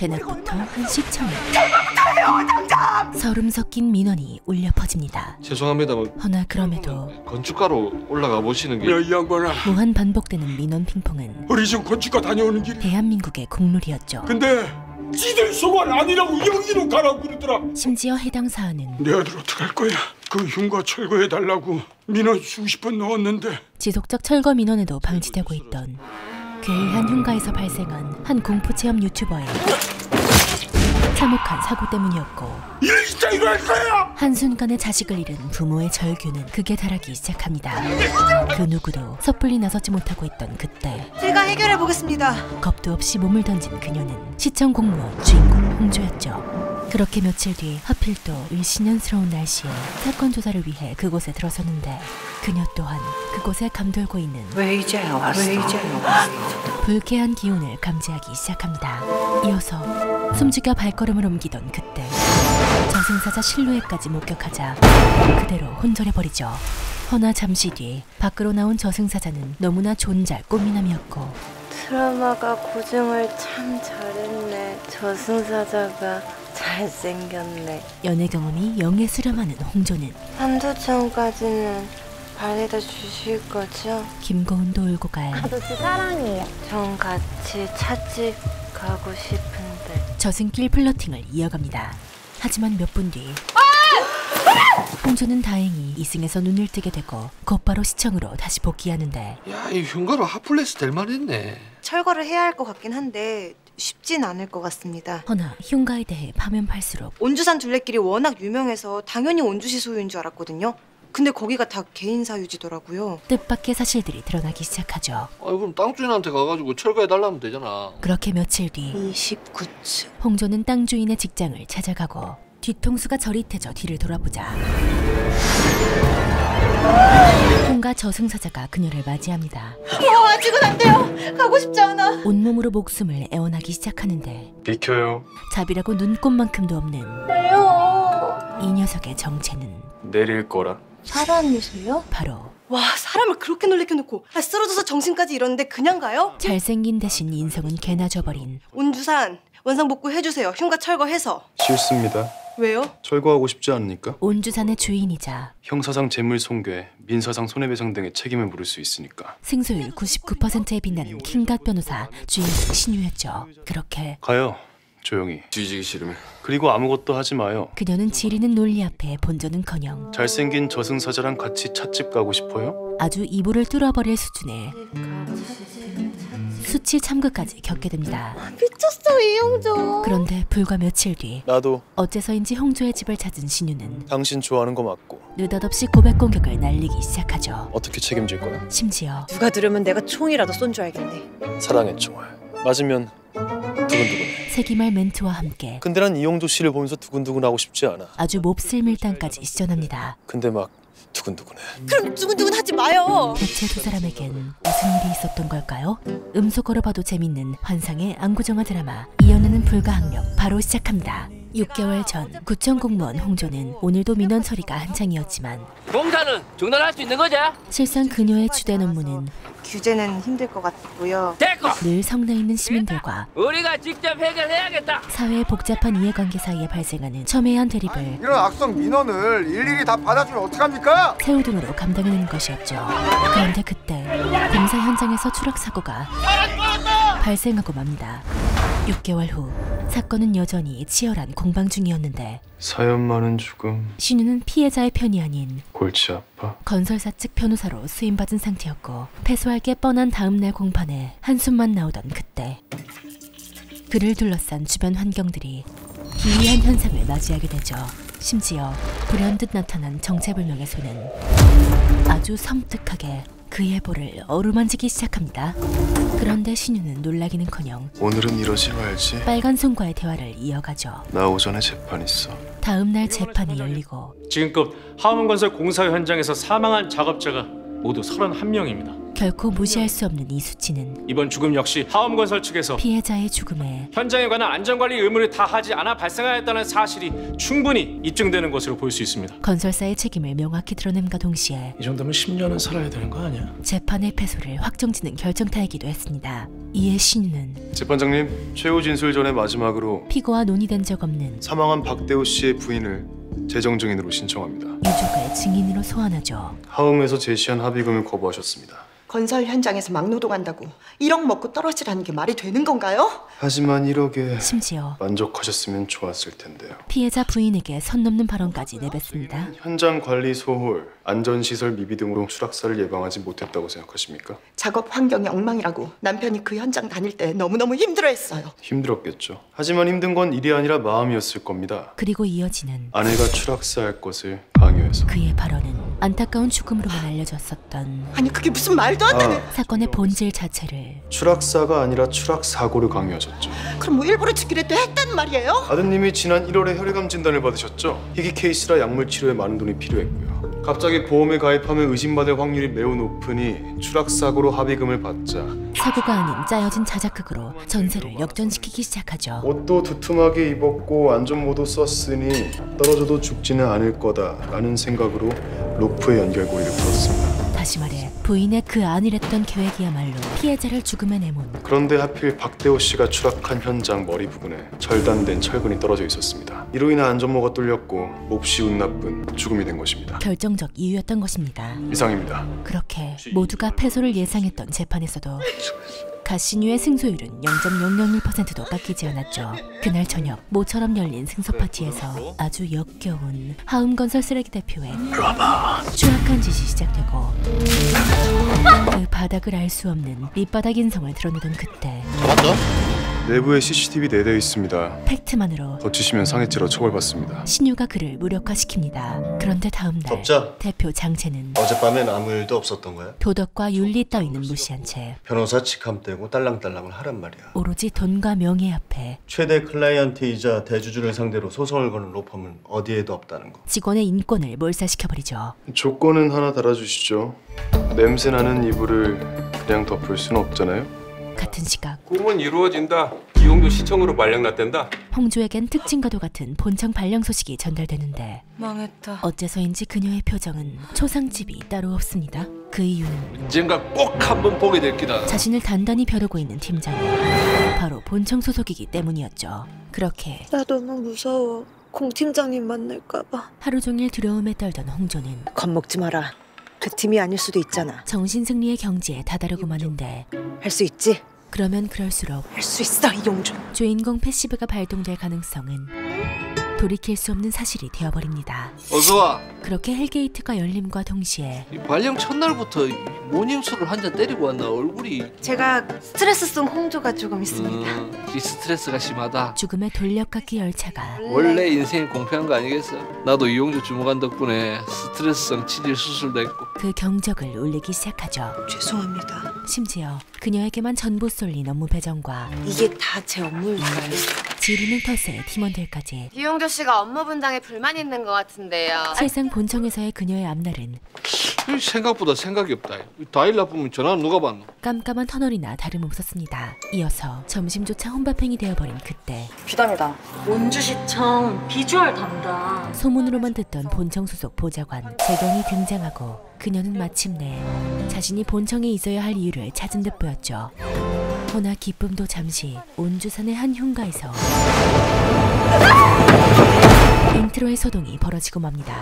대낮부터 한시청에 서름 섞인 민원이 울려 퍼집니다. 죄송합니다만 허나 그럼에도 건축가로 올라가 보시는 게... 야, 이 양반아, 무한 반복되는 민원 핑퐁은 우리 지금 건축가 다녀오는 길이. 대한민국의 국룰이었죠. 근데 지들 소관 아니라고 여기로 가라고 그러더라. 심지어 해당 사안은 내 아들 어떡할 거야? 그 흉가 철거해달라고 민원 수십 번 넣었는데 지속적 철거 민원에도 방치되고 있던 괴이한 흉가에서 발생한 한 공포체험 유튜버의 참혹한 사고 때문이었고, 진짜 이거 할 거야? 한순간에 자식을 잃은 부모의 절규는 극에 달하기 시작합니다. 그 누구도 섣불리 나서지 못하고 있던 그때 제가 해결해 보겠습니다. 겁도 없이 몸을 던진 그녀는 시청 공무원 주인공 홍조였죠. 그렇게 며칠 뒤 하필 또 일신년스러운 날씨에 사건 조사를 위해 그곳에 들어섰는데 그녀 또한 그곳에 감돌고 있는 왜 이제 왔어? 불쾌한 기운을 감지하기 시작합니다. 이어서 숨죽여 발걸음을 옮기던 그때 저승사자 실루엣까지 목격하자 그대로 혼절해버리죠. 허나 잠시 뒤 밖으로 나온 저승사자는 너무나 존잘 꽃미남이었고, 트라마가 고증을 참 잘했네. 저승사자가 잘생겼네. 연애 경험이 영에 수렴하는 홍조는 3주 전까지는 발에다 주실 거죠? 김고은도 울고 갈 아저씨 사랑해요. 전 같이 찻집 가고 싶은데. 저승길 플러팅을 이어갑니다. 하지만 몇 분 뒤 홍조는 다행히 이승에서 눈을 뜨게 되고 곧바로 시청으로 다시 복귀하는데, 야, 이 흉가로 핫플레스 될 만했네. 철거를 해야 할 것 같긴 한데 쉽진 않을 것 같습니다. 허나 흉가에 대해 파면 팔수록 온주산 둘레길이 워낙 유명해서 당연히 온주시 소유인 줄 알았거든요. 근데 거기가 다 개인 사유지더라고요. 뜻밖의 사실들이 드러나기 시작하죠. 그럼 땅 주인한테 가가지고 철거해달라면 되잖아. 그렇게 며칠 뒤 29층. 홍조는 땅 주인의 직장을 찾아가고 뒤통수가 저릿해져 뒤를 돌아보자 흉가 저승사자가 그녀를 맞이합니다. 아직은 안 돼요. 가고 싶지 않아. 온몸으로 목숨을 애원하기 시작하는데 비켜요. 자비라고 눈꼽만큼도 없는 왜요? 이 녀석의 정체는 내릴 거라. 사람이세요? 바로 와, 사람을 그렇게 놀래켜놓고 쓰러져서 정신까지 잃었는데 그냥 가요? 잘생긴 대신 인성은 개나 줘버린 온주산 원상복구 해주세요. 흉가 철거해서. 싫습니다. 왜요? 철거하고 싶지 않으니까. 온주산의 주인이자 형사상 재물 손괴, 민사상 손해배상 등의 책임을 물을 수 있으니까. 승소율 99%에 빛나는 킹갓 변호사 주인공 신유였죠. 그렇게 가요. 조용히. 뒤지기 싫으면. 그리고 아무것도 하지 마요. 그녀는 지리는 논리 앞에 본전은커녕 잘생긴 저승사자랑 같이 찻집 가고 싶어요? 아주 이불을 뚫어버릴 수준의 수치 참극까지 겪게 됩니다. 미쳤어, 이용조. 그런데 불과 며칠 뒤 나도 어째서인지 홍조의 집을 찾은 신유는 당신 좋아하는 거 맞고. 느닷없이 고백 공격을 날리기 시작하죠. 어떻게 책임질 거야? 심지어 누가 들으면 내가 총이라도 쏜 줄 알겠네. 사랑의 총알. 맞으면 두근두근. 세기말 멘트와 함께 근데 난 이용조 씨를 보면서 두근두근하고 싶지 않아. 아주 몹쓸 밀당까지 시전합니다. 근데 막 두근두근해. 그럼 두근두근 하지 마요. 대체 두 사람에겐 무슨 일이 있었던 걸까요? 음소거로 봐도 재밌는 환상의 안구정화 드라마 이연애는 불가항력 바로 시작합니다. 6개월 전 구청 공무원 홍조는 오늘도 민원 처리가 한창이었지만 공사는 중단할 수 있는 거지? 실상 그녀의 주된 업무는 규제는 힘들 것 같고요. 됐고! 늘 성내 있는 시민들과 우리가 직접 해결해야겠다. 사회의 복잡한 이해관계 사이에 발생하는 첨예한 대립을 이런 악성 민원을 일일이 다 받아주면 어떡합니까? 새우등으로 감당해내는 것이었죠. 그런데 그때 공사 현장에서 추락 사고가 발생하고 맙니다. 6개월 후 사건은 여전히 치열한 공방 중이었는데 사연 많은 죽음. 신우는 피해자의 편이 아닌 골치 아파. 건설사 측 변호사로 수임받은 상태였고 패소할 게 뻔한 다음날 공판에 한숨만 나오던 그때 그를 둘러싼 주변 환경들이 기이한 현상을 맞이하게 되죠. 심지어 불현듯 나타난 정체불명의 손은 아주 섬뜩하게 그의 볼을 어루만지기 시작합니다. 그런데 신유는 놀라기는커녕 오늘은 이러지 말지. 빨간 손과의 대화를 이어가죠. 나 오전에 재판 있어. 다음 날 재판이 열리고 지금껏 하원건설 공사 현장에서 사망한 작업자가 모두 31명입니다. 결코 무시할 수 없는 이 수치는 이번 죽음 역시 하엄건설 측에서 피해자의 죽음에 현장에 관한 안전관리 의무를 다하지 않아 발생하였다는 사실이 충분히 입증되는 것으로 볼 수 있습니다. 건설사의 책임을 명확히 드러냄과 동시에 이 정도면 10년은 살아야 되는 거 아니야? 재판의 패소를 확정짓는 결정타이기도 했습니다. 이에 신유는 재판장님, 최후 진술 전에 마지막으로 피고와 논의된 적 없는 사망한 박대호 씨의 부인을 재정 증인으로 신청합니다. 유족을 증인으로 소환하죠. 하음에서 제시한 합의금을 거부하셨습니다. 건설 현장에서 막노동한다고 1억 먹고 떨어지라는 게 말이 되는 건가요? 하지만 1억에 심지어 만족하셨으면 좋았을 텐데요. 피해자 부인에게 선 넘는 발언까지 내뱉습니다. 현장 관리 소홀, 안전시설 미비 등으로 추락사를 예방하지 못했다고 생각하십니까? 작업 환경이 엉망이라고 남편이 그 현장 다닐 때 너무너무 힘들어했어요. 힘들었겠죠. 하지만 힘든 건 일이 아니라 마음이었을 겁니다. 그리고 이어지는 아내가 추락사할 것을 강요해서. 그의 발언은 안타까운 죽음으로만 알려졌었던 아니 그게 무슨 말도 안 되는. 사건의 본질 자체를 추락사가 아니라 추락사고를 강요하셨죠. 그럼 뭐 일부러 죽이려도 했단 말이에요? 아드님이 지난 1월에 혈액암 진단을 받으셨죠. 희귀 케이스라 약물 치료에 많은 돈이 필요했고요. 갑자기 보험에 가입하면 의심받을 확률이 매우 높으니 추락사고로 합의금을 받자 사고가 아닌 짜여진 자작극으로 전세를 역전시키기 시작하죠. 옷도 두툼하게 입었고 안전모도 썼으니 떨어져도 죽지는 않을 거다라는 생각으로 로프에 연결고리를 풀었습니다. 다시 말해 부인의 그 안일했던 계획이야말로 피해자를 죽음에 내몬. 그런데 하필 박대호 씨가 추락한 현장 머리 부분에 절단된 철근이 떨어져 있었습니다. 이로 인해 안전모가 뚫렸고 몹시 운 나쁜 죽음이 된 것입니다. 결정적 이유였던 것입니다. 이상입니다. 그렇게 모두가 패소를 예상했던 재판에서도 가신유의 승소율은 0.001%도 깎이지 않았죠. 그날 저녁 모처럼 열린 승소 파티에서 아주 역겨운 하음건설 쓰레기 대표의 추악한 짓이 시작되고 그 바닥을 알 수 없는 밑바닥 인성을 드러내던 그때 내부에 CCTV 4대 있습니다. 팩트만으로 거치시면 상해죄로 처벌받습니다. 신유가 그를 무력화시킵니다. 그런데 다음 날 덮자. 대표 장채는 어젯밤엔 아무 일도 없었던 거야? 도덕과 윤리 따위는 무시한 채 변호사 직함 떼고 딸랑딸랑을 하란 말이야. 오로지 돈과 명예 앞에 최대 클라이언트이자 대주주를 상대로 소송을 거는 로펌은 어디에도 없다는 거. 직원의 인권을 몰살시켜버리죠. 조건은 하나 달아주시죠. 냄새나는 이불을 그냥 덮을 수는 없잖아요. 같은 시각 꿈은 이루어진다. 이용도 시청으로 말령났댄다. 홍조에겐 특징과도 같은 본청 발령 소식이 전달되는데 망했다. 어째서인지 그녀의 표정은 초상집이 따로 없습니다. 그 이유는 언젠가 꼭 한번 보게 될 기다. 자신을 단단히 벼르고 있는 팀장이 바로 본청 소속이기 때문이었죠. 그렇게 나 너무 무서워. 공 팀장님 만날까 봐. 하루 종일 두려움에 떨던 홍조는 겁먹지 마라. 그 팀이 아닐 수도 있잖아. 정신승리의 경지에 다다르고 마는데 할 수 있지? 그러면 그럴수록 할 수 있어 이용주. 주인공 패시브가 발동될 가능성은 돌이킬 수 없는 사실이 되어버립니다. 어서와. 그렇게 헬게이트가 열림과 동시에 이 발령 첫날부터 모닝술을 한 잔 때리고 왔나. 얼굴이 제가 스트레스성 홍조가 조금 있습니다. 이 스트레스가 심하다. 죽음의 돌려깎기 열차가 원래 인생이 공평한 거 아니겠어? 나도 이용주 주무관 덕분에 스트레스성 치질 수술도 했고. 그 경적을 울리기 시작하죠. 죄송합니다. 심지어 그녀에게만 전부 쏠린 업무 배정과 이게 다 제 업무일까요? 지르는 텃세의 팀원들까지 이용조 씨가 업무 분담에 불만 있는 것 같은데요. 실상 본청에서의 그녀의 앞날은 생각보다 생각이 없다. 다일 나쁘면 전화 누가 받노? 깜깜한 터널이나 다름없었습니다. 이어서 점심조차 혼밥행이 되어버린 그때 비담이다. 온주시청 비주얼 담당. 소문으로만 듣던 본청 소속 보좌관 재경이 등장하고 그녀는 마침내 자신이 본청에 있어야 할 이유를 찾은 듯 보였죠. 허나 기쁨도 잠시 온주산의 한 흉가에서 인트로의 소동이 벌어지고 맙니다.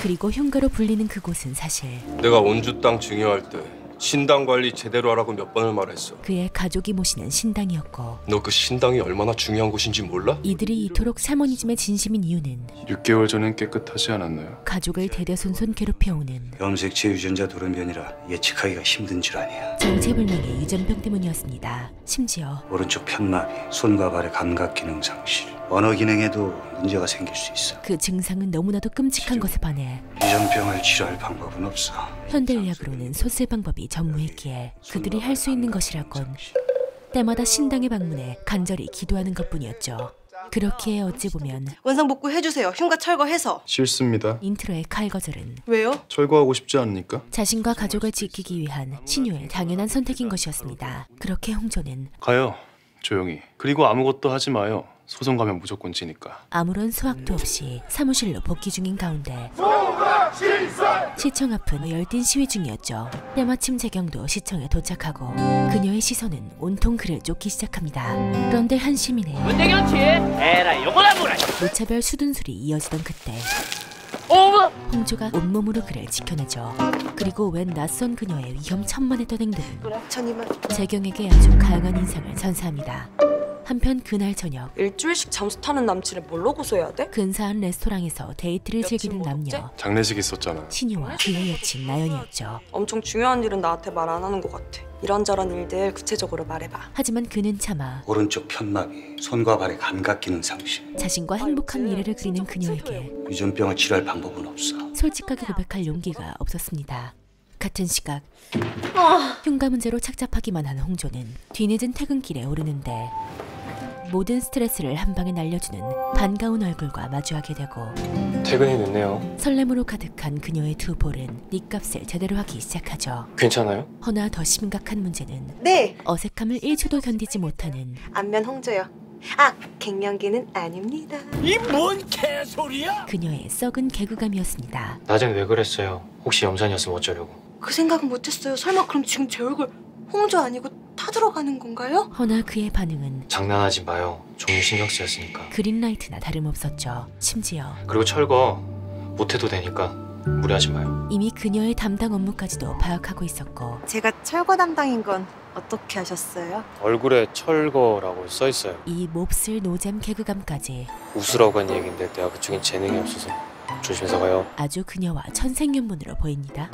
그리고 흉가로 불리는 그곳은 사실 내가 온주 땅 증여할 때 신당 관리 제대로 하라고 몇 번을 말했어. 그의 가족이 모시는 신당이었고 너 그 신당이 얼마나 중요한 곳인지 몰라? 이들이 이토록 샤머니즘의 진심인 이유는 6개월 전엔 깨끗하지 않았나요? 가족을 대대손손 괴롭혀오는 염색체 유전자 돌연변이라 예측하기가 힘든 질환이야. 정체불명의 유전병 때문이었습니다. 심지어 오른쪽 편마비, 손과 발의 감각 기능 상실, 언어 기능에도 문제가 생길 수 있어. 그 증상은 너무나도 끔찍한 것에 반해 유전병을 치료할 방법은 없어. 현대의학으로는 소쓸 방법이 전무했기에 그들이 할 수 있는 것이라곤 때마다 신당에 방문해 간절히 기도하는 것뿐이었죠. 그렇게 어찌 보면 원상복구 해주세요. 흉가 철거해서. 싫습니다. 인트로의 칼거절은 왜요? 철거하고 싶지 않으니까. 자신과 가족을 지키기 위한 신유의 당연한 선택인 것이었습니다. 그렇게 홍조는 가요. 조용히. 그리고 아무것도 하지 마요. 소송 가면 무조건 지니까. 아무런 수확도 없이 사무실로 복귀 중인 가운데 시청 앞은 열띤 시위 중이었죠. 때마침 재경도 시청에 도착하고 그녀의 시선은 온통 그를 쫓기 시작합니다. 그런데 한 시민의 문대경치 에라 요거나 뭐라 무차별 수둔술이 이어지던 그때 홍조가 온몸으로 그를 지켜내죠. 그리고 웬 낯선 그녀의 위험천만했던 행동은 전임은 재경에게 아주 강한 인상을 선사합니다. 한편 그날 저녁 일주일씩 잠수 타는 남친을 뭘로 고소해야 돼? 근사한 레스토랑에서 데이트를 즐기는 남녀 장례식 있었잖아. 신유와 그의 여친 나연이었죠. 엄청 중요한 일은 나한테 말 안 하는 것 같아. 이런저런 일들 구체적으로 말해봐. 하지만 그는 차마 오른쪽 편막이 손과 발의 감각 기능 상실. 자신과 행복한 미래를 그리는 그녀에게 유전병을 치료할 방법은 없어. 솔직하게 고백할 용기가 없었습니다. 같은 시각 흉가 문제로 착잡하기만 한 홍조는 뒤늦은 퇴근길에 오르는데 모든 스트레스를 한 방에 날려주는 반가운 얼굴과 마주하게 되고 퇴근이 늦네요. 설렘으로 가득한 그녀의 두 볼은 닉값을 제대로 하기 시작하죠. 괜찮아요? 허나 더 심각한 문제는 네. 어색함을 1초도 견디지 못하는 안면 홍조요. 아, 갱년기는 아닙니다. 이 뭔 개소리야? 그녀의 썩은 개그감이었습니다. 낮엔 왜 그랬어요? 혹시 염산이었으면 어쩌려고? 그 생각은 못했어요. 설마 그럼 지금 제 얼굴 홍조 아니고 타들어가는 건가요? 허나 그의 반응은 장난하지 마요. 종류 신경 쓰였으니까. 그린라이트나 다름없었죠. 심지어 그리고 철거 못해도 되니까 무리하지 마요. 이미 그녀의 담당 업무까지도 파악하고 있었고 제가 철거 담당인 건 어떻게 하셨어요? 얼굴에 철거라고 써 있어요. 이 몹쓸 노잼 개그감까지 웃으라고 한 얘기인데 내가 그쪽엔 재능이 없어서 조심해서 가요. 아주 그녀와 천생연분으로 보입니다.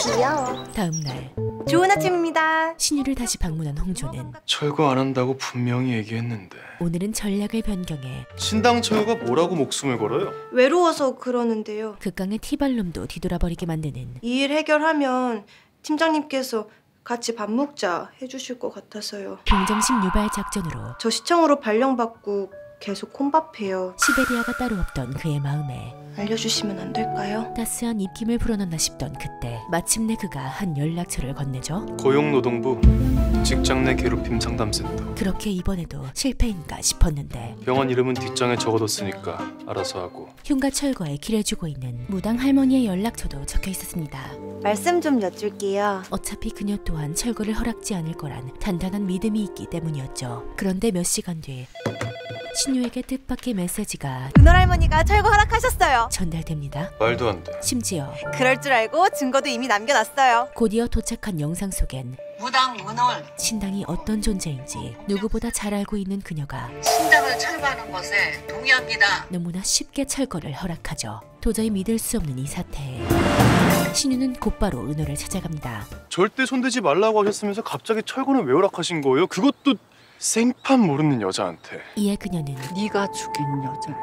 귀여워. 다음 날 좋은 아침입니다. 신유를 다시 방문한 홍조는 철거 안 한다고 분명히 얘기했는데. 오늘은 전략을 변경해 신당 철거가 뭐라고 목숨을 걸어요? 외로워서 그러는데요. 극강의 티발놈도 뒤돌아버리게 만드는 이 일 해결하면 팀장님께서 같이 밥 먹자 해주실 것 같아서요. 동정심 유발 작전으로 저 시청으로 발령받고 계속 혼밥해요. 시베리아가 따로 없던 그의 마음에 알려주시면 안 될까요? 따스한 입김을 불어넣나 싶던 그때 마침내 그가 한 연락처를 건네죠. 고용노동부 직장 내 괴롭힘 상담센터. 그렇게 이번에도 실패인가 싶었는데 병원 이름은 뒷장에 적어뒀으니까 알아서 하고. 흉가 철거에 길을 주고 있는 무당 할머니의 연락처도 적혀 있었습니다. 말씀 좀 여쭐게요. 어차피 그녀 또한 철거를 허락지 않을 거란 단단한 믿음이 있기 때문이었죠. 그런데 몇 시간 뒤 신유에게 뜻밖의 메시지가 은월 할머니가 철거 허락하셨어요. 전달됩니다. 말도 안 돼. 심지어 그럴 줄 알고 증거도 이미 남겨놨어요. 곧이어 도착한 영상 속엔 무당 은월 신당이 어떤 존재인지 누구보다 잘 알고 있는 그녀가 신당을 철거하는 것에 동의합니다. 너무나 쉽게 철거를 허락하죠. 도저히 믿을 수 없는 이 사태에 신유는 곧바로 은호를 찾아갑니다. 절대 손대지 말라고 하셨으면서 갑자기 철거는 왜 허락하신 거예요? 그것도 생판 모르는 여자한테. 이에 그녀는 네가 죽인 여자야.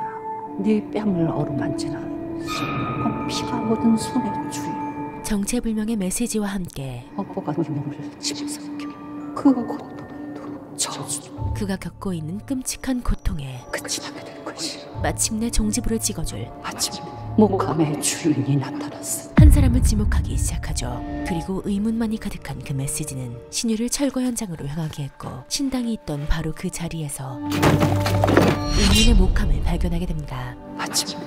네 뺨을 어루만지는 썩은 피가 묻은 손의 주인. 정체불명의 메시지와 함께 업보가 네 몸을 집어삼켜 그 고통도 저주. 그가 겪고 있는 끔찍한 고통에 끝이 나게 될 것이. 마침내 종지부를 찍어줄 아침에 목함의 주인이 나타났어. 한 사람을 지목하기 시작하죠. 그리고 의문만이 가득한 그 메시지는 신유를 철거 현장으로 향하게 했고 신당이 있던 바로 그 자리에서 의문의 목함을 발견하게 됩니다. 아침에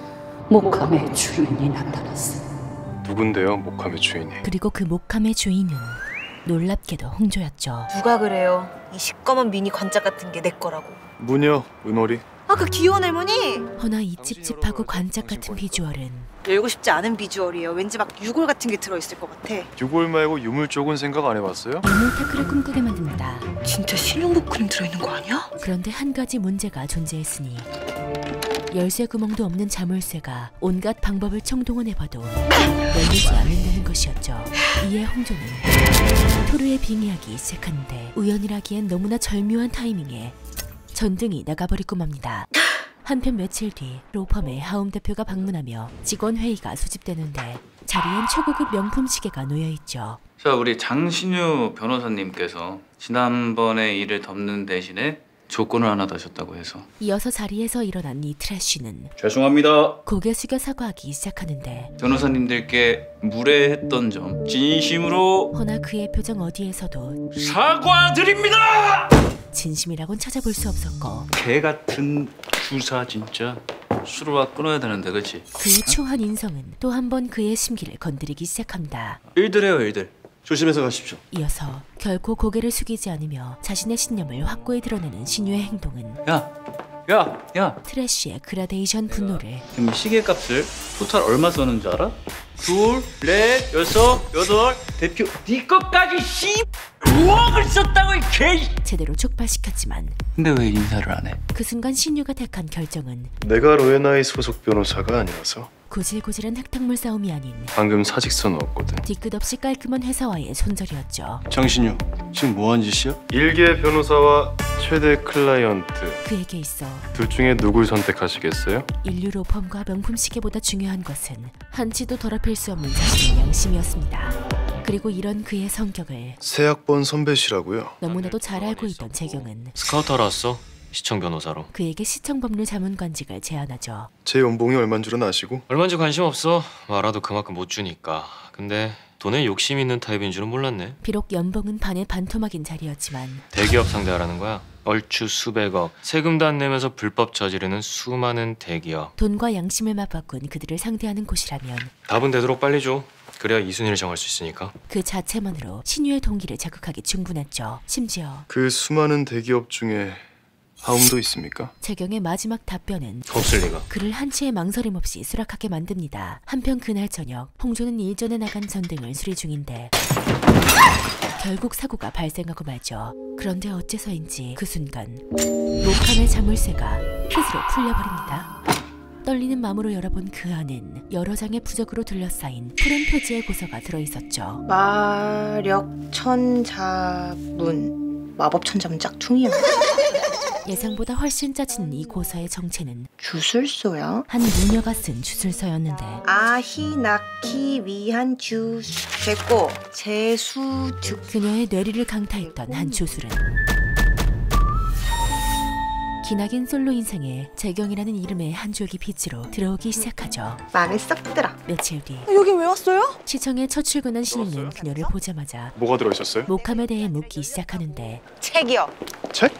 목함의 주인이 나타났어. 누군데요, 목함의 주인이? 그리고 그 목함의 주인은 놀랍게도 홍조였죠. 누가 그래요? 이 시꺼먼 미니 관짝 같은 게 내 거라고. 무녀 은월이. 아, 그 귀여운 할머니! 허나 이 찝찝하고 관짝 같은 비주얼은 열고 싶지 않은 비주얼이에요. 왠지 막 유골 같은 게 들어있을 것 같아. 유골 말고 유물 쪽은 생각 안 해봤어요? 유물 테크를 꿈꾸게 만듭니다. 진짜 신용복 크림 들어있는 거 아니야? 그런데 한 가지 문제가 존재했으니 열쇠 구멍도 없는 자물쇠가 온갖 방법을 총동원해봐도 열리지 않는다는 것이었죠. 이에 홍조는 토르에 빙의하기 시작하는데 우연이라기엔 너무나 절묘한 타이밍에 전등이 나가버리고 맙니다. 한편 며칠 뒤 로펌의 하움 대표가 방문하며 직원 회의가 소집되는데 자리엔 초고급 명품 시계가 놓여있죠. 자, 우리 장신유 변호사님께서 지난번에 일을 덮는 대신에 조건을 하나 다셨다고 해서. 이어서 자리에서 일어난 이 트래쉬는 죄송합니다. 고개 숙여 사과하기 시작하는데 변호사님들께 무례했던 점 진심으로 허나 그의 표정 어디에서도 사과드립니다. 진심이라곤 찾아볼 수 없었고 개 같은 주사 진짜 수로와 끊어야 되는데 그치? 그의 초한 인성은 또 한 번 그의 심기를 건드리기 시작합니다. 일들해요 일들. 조심해서 가십시오. 이어서 결코 고개를 숙이지 않으며 자신의 신념을 확고히 드러내는 신유의 행동은 야 트래쉬의 그라데이션 분노를 지금 시계값을 토탈 얼마 썼는지 알아? 둘, 넷, 여섯, 여덟 대표 네 것까지 15억을 썼다고 이 개. 제대로 촉발시켰지만 근데 왜 인사를 안 해? 그 순간 신유가 택한 결정은 내가 로에나이 소속 변호사가 아니라서 고질고질한 흙탕물 싸움이 아닌 방금 사직서 넣었거든. 뒤끝 없이 깔끔한 회사와의 손절이었죠. 장신유, 지금 뭐한 짓이야? 일개 변호사와 최대 클라이언트 그에게 있어 둘 중에 누굴 선택하시겠어요? 인류 로펌과 명품 시계보다 중요한 것은 한치도 더럽힐 수 없는 자신의 양심이었습니다. 그리고 이런 그의 성격을 새학번 선배시라고요? 너무나도 잘 알고 있던 재경은 스카우터로 왔어. 시청 변호사로. 그에게 시청법률 자문관직을 제안하죠. 제 연봉이 얼만 줄은 아시고? 얼마인지 관심 없어. 알아도 그만큼 못 주니까. 근데 돈에 욕심 있는 타입인 줄은 몰랐네. 비록 연봉은 반의 반토막인 자리였지만 대기업 상대하라는 거야. 얼추 수백억, 세금도 안 내면서 불법 저지르는 수많은 대기업. 돈과 양심을 맞바꾼 그들을 상대하는 곳이라면 답은 되도록 빨리 줘. 그래야 이순위를 정할 수 있으니까. 그 자체만으로 신유의 동기를 자극하기 충분했죠. 심지어 그 수많은 대기업 중에 하움도 있습니까? 재경의 마지막 답변은 없을 리가. 그를 한치의 망설임 없이 수락하게 만듭니다. 한편 그날 저녁 홍조는 일전에 나간 전등을 수리 중인데 결국 사고가 발생하고 말죠. 그런데 어째서인지 그 순간 목함의 자물쇠가 스스로 풀려버립니다. 떨리는 마음으로 열어본 그 안엔 여러 장의 부적으로 둘러싸인 푸른 표지의 고서가 들어있었죠. 마력천자문. 마법천자문 짝퉁이야. 예상보다 훨씬 짜치는 이 고서의 정체는 주술서야? 한 무녀가 쓴 주술서였는데 아히 낳기 위한 주술. 됐고 재수죽. 그녀의 뇌리를 강타했던 한 주술은 기나긴 솔로 인생에 재경이라는 이름의 한 줄기 빛으로 들어오기 시작하죠. 마음에 썩 들어. 며칠 뒤 여기 왜 왔어요? 시청에 첫 출근한 신우는 그녀를 보자마자 뭐가 들어있었어요? 목함에 대해 묻기 시작하는데 책이요. 책?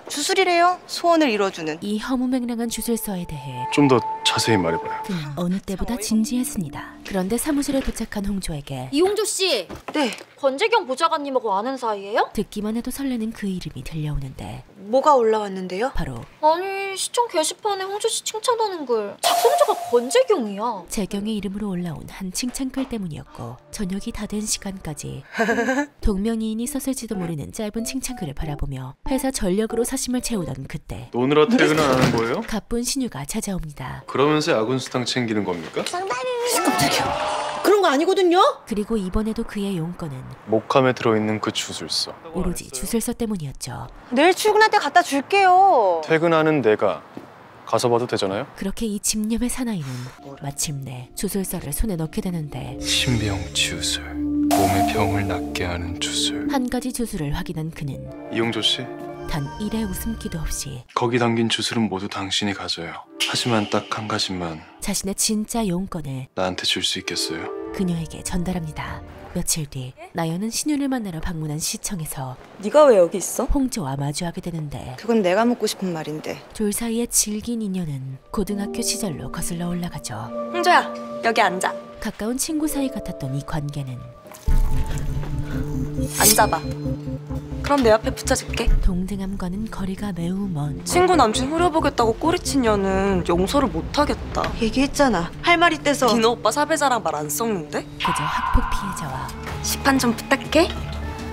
주술이래요. 소원을 이뤄주는. 이 허무맹랑한 주술서에 대해 좀 더 자세히 말해봐요. 그는 어느 때보다 진지했습니다. 그런데 사무실에 도착한 홍조에게 이홍조 씨. 네. 권재경 보좌관님하고 아는 사이예요? 듣기만 해도 설레는 그 이름이 들려오는데 뭐가 올라왔는데요? 바로 아니 시청 게시판에 홍조 씨 칭찬하는 글 작성자가 권재경이야. 재경의 이름으로 올라온 한 칭찬글 때문이었고 저녁이 다 된 시간까지 동명이인이 썼을지도 모르는 짧은 칭찬글을 바라보며 회사 전력으로 사심을 채우던 그때 노느라 퇴근을 안 하는 거예요? 가쁜 신유가 찾아옵니다. 그러면서 야군 수당 챙기는 겁니까? 깜짝이야. 그런 거 아니거든요? 그리고 이번에도 그의 용건은 목함에 들어있는 그 주술서. 오로지 주술서 때문이었죠. 내일 출근할 때 갖다 줄게요. 퇴근하는 내가 가서 봐도 되잖아요? 그렇게 이 집념의 사나이는 마침내 주술서를 손에 넣게 되는데 신병 주술, 몸의 병을 낫게 하는 주술. 한 가지 주술을 확인한 그는 이용조 씨, 단 1의 웃음기도 없이 거기 담긴 주술은 모두 당신이 가져요. 하지만 딱 한 가지만 자신의 진짜 용건을 나한테 줄 수 있겠어요? 그녀에게 전달합니다. 며칠 뒤 나연은 신유를 만나러 방문한 시청에서 네가 왜 여기 있어? 홍조와 마주하게 되는데 그건 내가 묻고 싶은 말인데. 둘 사이의 질긴 인연은 고등학교 시절로 거슬러 올라가죠. 홍조야 여기 앉아. 가까운 친구 사이 같았던 이 관계는 앉아봐. 그럼 내 옆에 붙여줄게. 동등함과는 거리가 매우 먼 친구 남친 후려보겠다고 꼬리친 년은 용서를 못하겠다. 얘기했잖아. 할 말이 떼서. 디노 오빠 사배자랑 말 안 섞는데? 그저 학폭 피해자와 시판 좀 부탁해.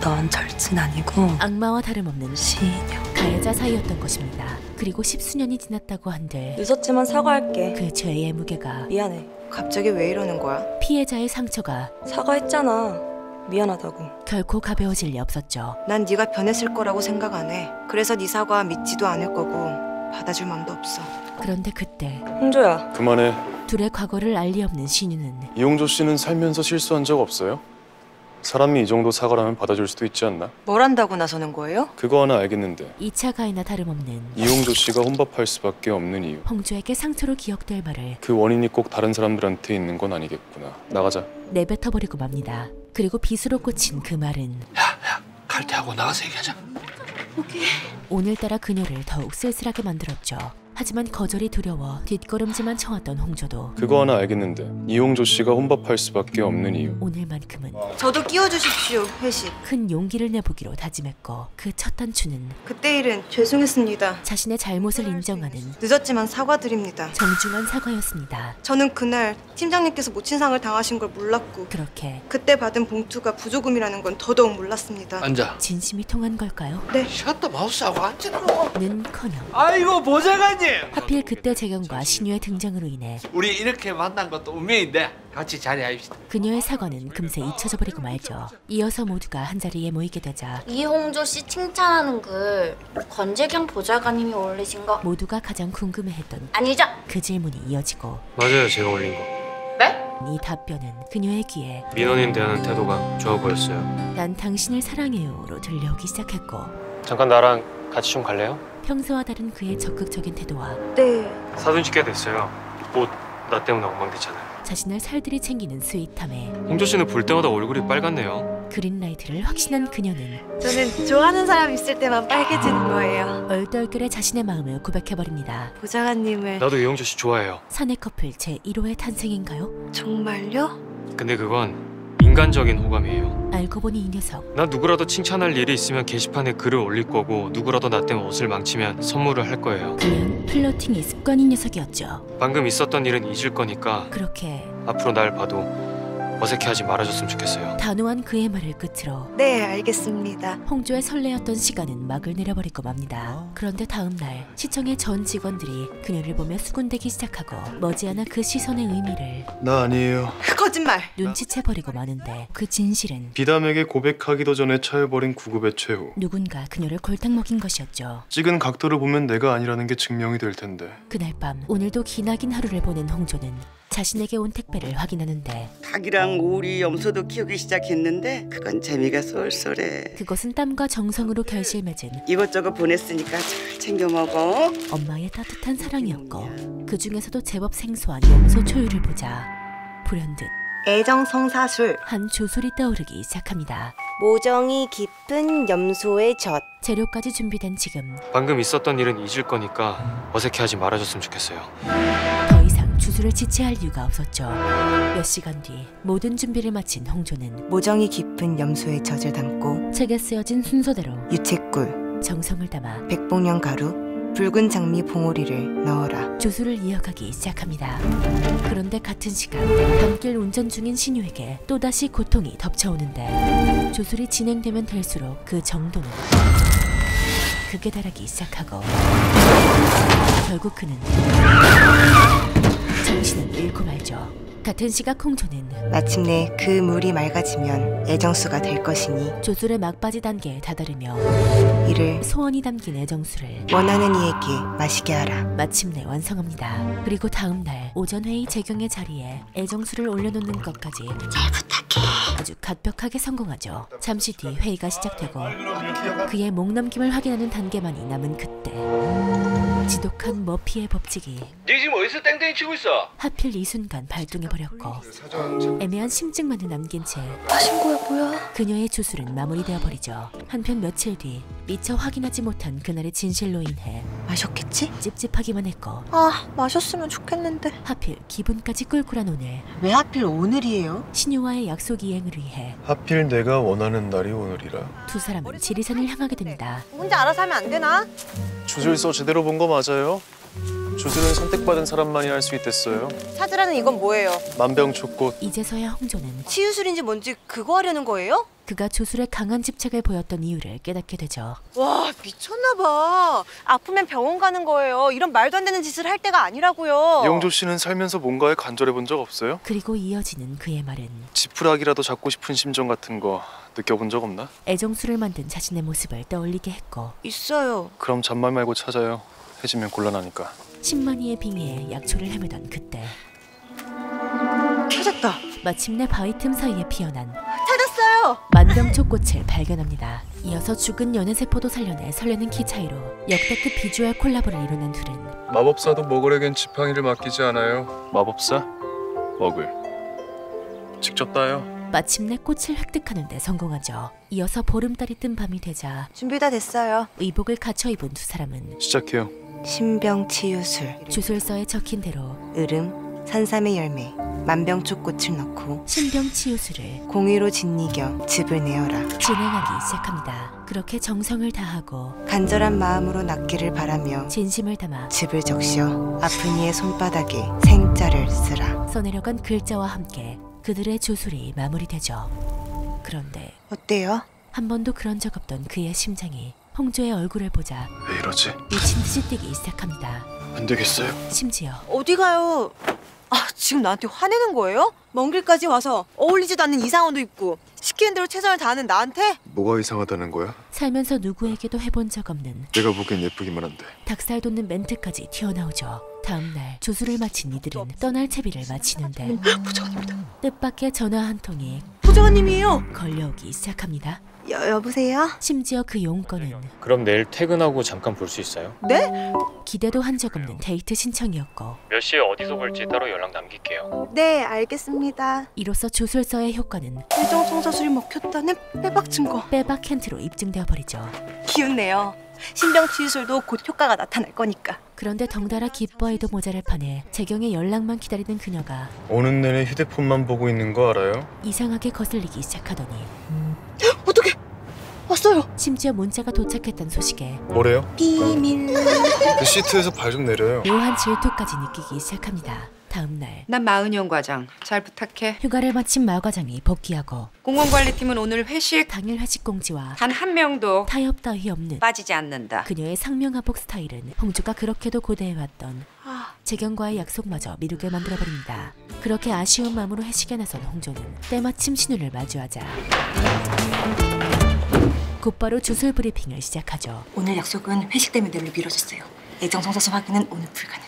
넌 절친 아니고 악마와 다름없는 시녀. 가해자 사이였던 것입니다. 그리고 10수년이 지났다고 한들 늦었지만 사과할게. 그 죄의 무게가 미안해. 갑자기 왜 이러는 거야? 피해자의 상처가 사과했잖아. 미안하다고. 결코 가벼워질 리 없었죠. 난 네가 변했을 거라고 생각 안 해. 그래서 네 사과 믿지도 않을 거고 받아줄 맘도 없어. 그런데 그때 홍조야 그만해. 둘의 과거를 알리 없는 신유는 이용조 씨는 살면서 실수한 적 없어요? 사람이 이 정도 사과라면 받아줄 수도 있지 않나? 뭘 한다고 나서는 거예요? 그거 하나 알겠는데 2차 가해나 다름없는 이용조 씨가 혼밥할 수밖에 없는 이유. 홍조에게 상처로 기억될 말을 그 원인이 꼭 다른 사람들한테 있는 건 아니겠구나. 나가자. 내뱉어버리고 맙니다. 그리고 빗으로 꽂힌 그 말은 칼퇴하고 나가서 얘기하자. 오늘따라 그녀를 더욱 쓸쓸하게 만들었죠. 하지만 거절이 두려워 뒷걸음질만 쳐왔던 홍조도 그거 하나 알겠는데 이용조 씨가 혼밥할 수밖에 없는 이유. 오늘만큼은 저도 끼워주십시오, 회식. 큰 용기를 내보기로 다짐했고 그 첫 단추는 그때 일은 죄송했습니다. 자신의 잘못을 인정하는 늦었지만 사과드립니다. 정중한 사과였습니다. 저는 그날 팀장님께서 모친상을 당하신 걸 몰랐고 그렇게 그때 받은 봉투가 부조금이라는 건 더더욱 몰랐습니다. 앉아. 진심이 통한 걸까요? 네. 샷더 마우스하고 앉으라고. 는커녕 아이고 보좌관님. 하필 그때 재경과 신유의 등장으로 인해 우리 이렇게 만난 것도 운명인데 같이 자리합시다. 그녀의 사과는 금세 잊혀져 버리고 말죠. 이어서 모두가 한자리에 모이게 되자 이홍조 씨 칭찬하는 글 권재경 보좌관님이 올리신 거 모두가 가장 궁금해했던 아니죠? 그 질문이 이어지고 맞아요, 제가 올린 거. 네? 이 답변은 그녀의 귀에 민원인 대하는 태도가 좋아 보였어요. 난 당신을 사랑해요로 들려오기 시작했고 잠깐 나랑 같이 좀 갈래요? 평소와 다른 그의 적극적인 태도와 네. 사돈 찍게 됐어요. 뭐 나 때문에 엉망됐잖아요. 자신을 살들이 챙기는 스윗함에 홍조 씨는 볼 때마다 얼굴이 빨갛네요. 그린라이트를 확신한 그녀는 저는 좋아하는 사람 있을 때만 빨개지는 거예요. 얼떨결에 자신의 마음을 고백해버립니다. 보좌관님을 나도 이용조 씨 좋아해요. 사내 커플 제1호의 탄생인가요? 정말요? 근데 그건 인간적인 호감이에요. 알고 보니 이 녀석 나 누구라도 칭찬할 일이 있으면 게시판에 글을 올릴 거고 누구라도 나 때문에 옷을 망치면 선물을 할 거예요. 그냥 플러팅이 습관인 녀석이었죠. 방금 있었던 일은 잊을 거니까 그렇게 앞으로 날 봐도 어색해하지 말아줬으면 좋겠어요. 단호한 그의 말을 끝으로 네, 알겠습니다. 홍조의 설레었던 시간은 막을 내려버리고 맙니다. 그런데 다음 날 시청의 전 직원들이 그녀를 보며 수군대기 시작하고 머지않아 그 시선의 의미를 나 아니에요. 거짓말. 눈치채버리고 마는데 그 진실은 비담에게 고백하기도 전에 차여버린 구급의 최후. 누군가 그녀를 골탕 먹인 것이었죠. 찍은 각도를 보면 내가 아니라는 게 증명이 될 텐데. 그날 밤 오늘도 기나긴 하루를 보낸 홍조는 자신에게 온 택배를 확인하는데 닭이랑 오리, 염소도 키우기 시작했는데 그건 재미가 쏠쏠해. 그것은 땀과 정성으로 결실맺은 이것저것 보냈으니까 잘 챙겨 먹어. 엄마의 따뜻한 사랑이었고 그 중에서도 제법 생소한 염소 초유를 보자 불현듯 애정 성사술 한 주술이 떠오르기 시작합니다. 모정이 깊은 염소의 젖. 재료까지 준비된 지금 방금 있었던 일은 잊을 거니까 어색해하지 말아줬으면 좋겠어요. 더 이상 주술을 지체할 이유가 없었죠. 몇 시간 뒤 모든 준비를 마친 홍조는 모정이 깊은 염소의 젖을 담고 책에 쓰여진 순서대로 유채꿀, 정성을 담아 백봉령 가루, 붉은 장미 봉오리를 넣어라. 주술을 이어가기 시작합니다. 그런데 같은 시간 밤길 운전 중인 신유에게 또다시 고통이 덮쳐오는데 주술이 진행되면 될수록 그 정도는 극에 달하기 시작하고 결국 그는 정신을 잃고 말죠. 같은 시각 홍조는 마침내 그 물이 맑아지면 애정수가 될 것이니 조술의 막바지 단계에 다다르며 이를 소원이 담긴 애정수를 원하는 이에게 마시게 하라. 마침내 완성합니다. 그리고 다음 날 오전 회의 재경의 자리에 애정수를 올려놓는 것까지 잘 부탁해. 아주 갑벽하게 성공하죠. 잠시 뒤 회의가 시작되고 그의 목넘김을 확인하는 단계만이 남은 그때 지독한 머피의 법칙이 네 지금 어디서 땡땡이 치고 있어? 하필 이 순간 발동해버렸고 애매한 심증만을 남긴 채 마신 거야 뭐야? 그녀의 주술은 마무리되어 버리죠. 한편 며칠 뒤 미처 확인하지 못한 그날의 진실로 인해 마셨겠지? 찝찝하기만 했고 마셨으면 좋겠는데 하필 기분까지 꿀꿀한 오늘 왜 하필 오늘이에요? 신유와의 약속 이행을 위해 하필 내가 원하는 날이 오늘이라. 두 사람은 지리산을 향하게 됩니다. 혼자 알아서 하면 안 되나? 주술서 제대로 본 거 맞아요? 주술은 선택받은 사람만이 할 수 있댔어요. 찾으라는 이건 뭐예요? 만병초꽃. 이제서야 홍조는 치유술인지 뭔지 그거 하려는 거예요? 그가 주술에 강한 집착을 보였던 이유를 깨닫게 되죠. 와 미쳤나봐. 아프면 병원 가는 거예요. 이런 말도 안 되는 짓을 할 때가 아니라고요. 이용조 씨는 살면서 뭔가에 간절해 본 적 없어요? 그리고 이어지는 그의 말은 지푸라기라도 잡고 싶은 심정 같은 거 느껴본 적 없나? 애정수를 만든 자신의 모습을 떠올리게 했고 있어요. 그럼 잔말 말고 찾아요. 해지면 곤란하니까. 10만이의 빙의에 약초를 헤매던 그때 찾았다. 마침내 바위 틈 사이에 피어난 찾았어요. 뭐예요? 만병초꽃을 발견합니다. 이어서 죽은 연애세포도 살려내 설레는 키 차이로 역대급 비주얼 콜라보를 이루는 둘은 마법사도 먹으려겐 지팡이를 맡기지 않아요. 마법사? 먹을 직접 따요. 마침내 꽃을 획득하는 데 성공하죠. 이어서 보름달이 뜬 밤이 되자 준비 다 됐어요. 의복을 갖춰 입은 두 사람은 시작해요. 신병치유술. 주술서에 적힌 대로 으름, 산삼의 열매, 만병초꽃을 넣고 신병치유술을 공의로 진리경 즙을 내어라. 진행하기 시작합니다. 그렇게 정성을 다하고 간절한 마음으로 낫기를 바라며 진심을 담아 즙을 적셔 아픈 이의 손바닥에 생자를 쓰라. 써내려간 글자와 함께 그들의 주술이 마무리되죠. 그런데 어때요? 한 번도 그런 적 없던 그의 심장이 홍조의 얼굴을 보자 왜 이러지? 미친 듯이 뛰기 시작합니다. 안 되겠어요. 심지어 어디 가요? 지금 나한테 화내는 거예요? 먼 길까지 와서 어울리지도 않는 이상한 옷도 입고 시키는 대로 최선을 다하는 나한테? 뭐가 이상하다는 거야? 살면서 누구에게도 해본 적 없는 내가 보기엔 예쁘기만 한데. 닭살 돋는 멘트까지 튀어나오죠. 다음날 주술을 마친 이들은 떠날 채비를 마치는데 부장님이다. 뜻밖의 전화 한 통이 부장님이에요. 걸려오기 시작합니다. 여보세요? 심지어 그 용건은 그럼 내일 퇴근하고 잠깐 볼 수 있어요? 네? 기대도 한 적 없는 데이트 신청이었고 몇 시에 어디서 볼지 따로 연락 남길게요. 네, 알겠습니다. 이로써 주술서의 효과는 일정 성사술이 먹혔다는 빼박 증거. 빼박 힌트로 입증되어 버리죠. 기운내요. 신병치유술도 곧 효과가 나타날 거니까. 그런데 덩달아 기뻐해도 모자랄 판에 재경의 연락만 기다리는 그녀가 오는 내내 휴대폰만 보고 있는 거 알아요? 이상하게 거슬리기 시작하더니 어떡해! 왔어요! 심지어 문자가 도착했다는 소식에 뭐래요? 비밀. 그 시트에서 발 좀 내려요. 묘한 질투까지 느끼기 시작합니다. 다음날 난 마은영 과장. 잘 부탁해. 휴가를 마친 마 과장이 복귀하고 공원관리팀은 오늘 회식. 당일 회식 공지와 단 한 명도 타협 따위 없는 빠지지 않는다. 그녀의 상명하복 스타일은 홍주가 그렇게도 고대해왔던 재경과의 약속마저 미루게 만들어버립니다. 그렇게 아쉬운 마음으로 회식에 나선 홍조는 때마침 신우를 마주하자 곧바로 주술 브리핑을 시작하죠. 오늘 약속은 회식 때문에 내일로 미뤄졌어요. 애정 성사수 확인은 오늘 불가능.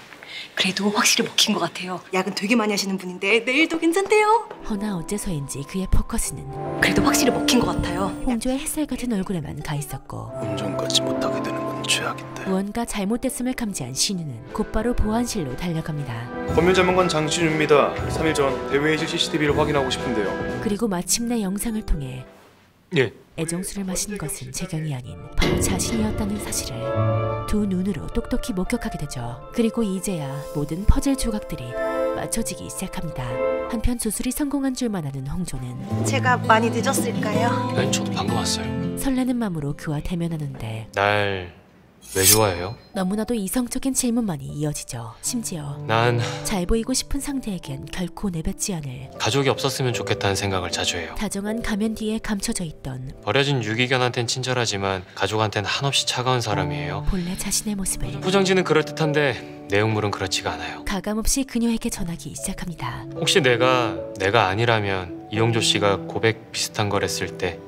그래도 확실히 먹힌 것 같아요. 야근 되게 많이 하시는 분인데 내일도 괜찮대요. 허나 어째서인지 그의 포커스는 그래도 확실히 먹힌 것 같아요. 홍조의 햇살 같은 얼굴에만 가 있었고 운전까지 못하게 되는 건 최악인데. 무언가 잘못됐음을 감지한 신우는 곧바로 보안실로 달려갑니다. 법률전문관 장진우입니다. 3일 전 대회의실 CCTV를 확인하고 싶은데요. 그리고 마침내 영상을 통해 예. 애정술을 마신 것은 재경이 아닌 바로 자신이었다는 사실을 두 눈으로 똑똑히 목격하게 되죠. 그리고 이제야 모든 퍼즐 조각들이 맞춰지기 시작합니다. 한편 주술이 성공한 줄만 아는 홍조는 제가 많이 늦었을까요? 아니 저도 방금 왔어요. 설레는 마음으로 그와 대면하는데 날 왜 좋아해요? 너무나도 이성적인 질문만이 이어지죠. 심지어 난 잘 보이고 싶은 상대에겐 결코 내뱉지 않을 가족이 없었으면 좋겠다는 생각을 자주 해요. 다정한 가면 뒤에 감춰져 있던 버려진 유기견한텐 친절하지만 가족한텐 한없이 차가운 사람이에요. 본래 자신의 모습을 포장지는 그럴듯한데 내용물은 그렇지가 않아요. 가감없이 그녀에게 전하기 시작합니다. 혹시 내가 아니라면 이용조 씨가 고백 비슷한 걸 했을 때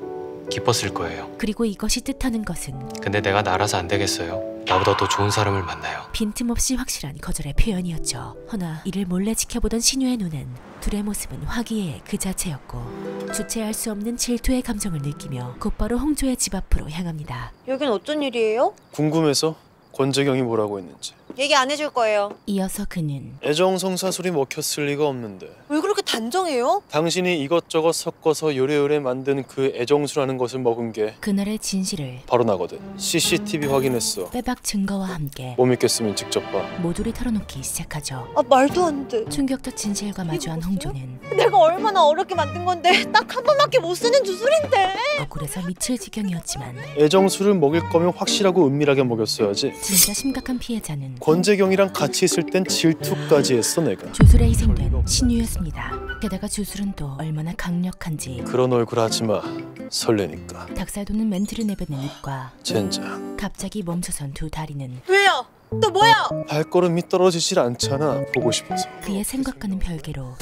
기뻤을 거예요. 그리고 이것이 뜻하는 것은 근데 내가 나라서 안 되겠어요. 나보다 더 좋은 사람을 만나요. 빈틈없이 확실한 거절의 표현이었죠. 허나 이를 몰래 지켜보던 신유의 눈엔 둘의 모습은 화기애애 그 자체였고 주체할 수 없는 질투의 감정을 느끼며 곧바로 홍조의 집 앞으로 향합니다. 여긴 어쩐 일이에요? 궁금해서 권재경이 뭐라고 했는지. 얘기 안 해줄 거예요. 이어서 그는 애정 성사술이 먹혔을 리가 없는데 왜 그렇게 단정해요? 당신이 이것저것 섞어서 요래요래 만든 그 애정수라는 것을 먹은 게 그날의 진실을 바로 나거든. CCTV 확인했어. 빼박 증거와 함께 못 믿겠으면 직접 봐. 모두를 털어놓기 시작하죠. 말도 안 돼. 충격적 진실과 마주한 홍조는 내가 얼마나 어렵게 만든 건데 딱 한 번밖에 못 쓰는 주술인데. 억울해서 미칠 지경이었지만 애정수를 먹일 거면 확실하고 은밀하게 먹였어야지. 진짜 심각한 피해자는 권재경이랑 같이 있을 땐 질투까지 했어 내가. 주술에 희생된 신유였습니다. 게다가 주술은 또 얼마나 강력한지. 그런 얼굴 하지마. 설레니까. 닭살 돋는 멘트를 내뱉는 입과 젠장. 갑자기 멈춰선 두 다리는 왜요? 또 뭐야? 발걸음이 떨어지질 않잖아. 보고 싶어서. 그의 생각과는 별개로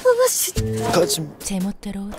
가지. 제멋대로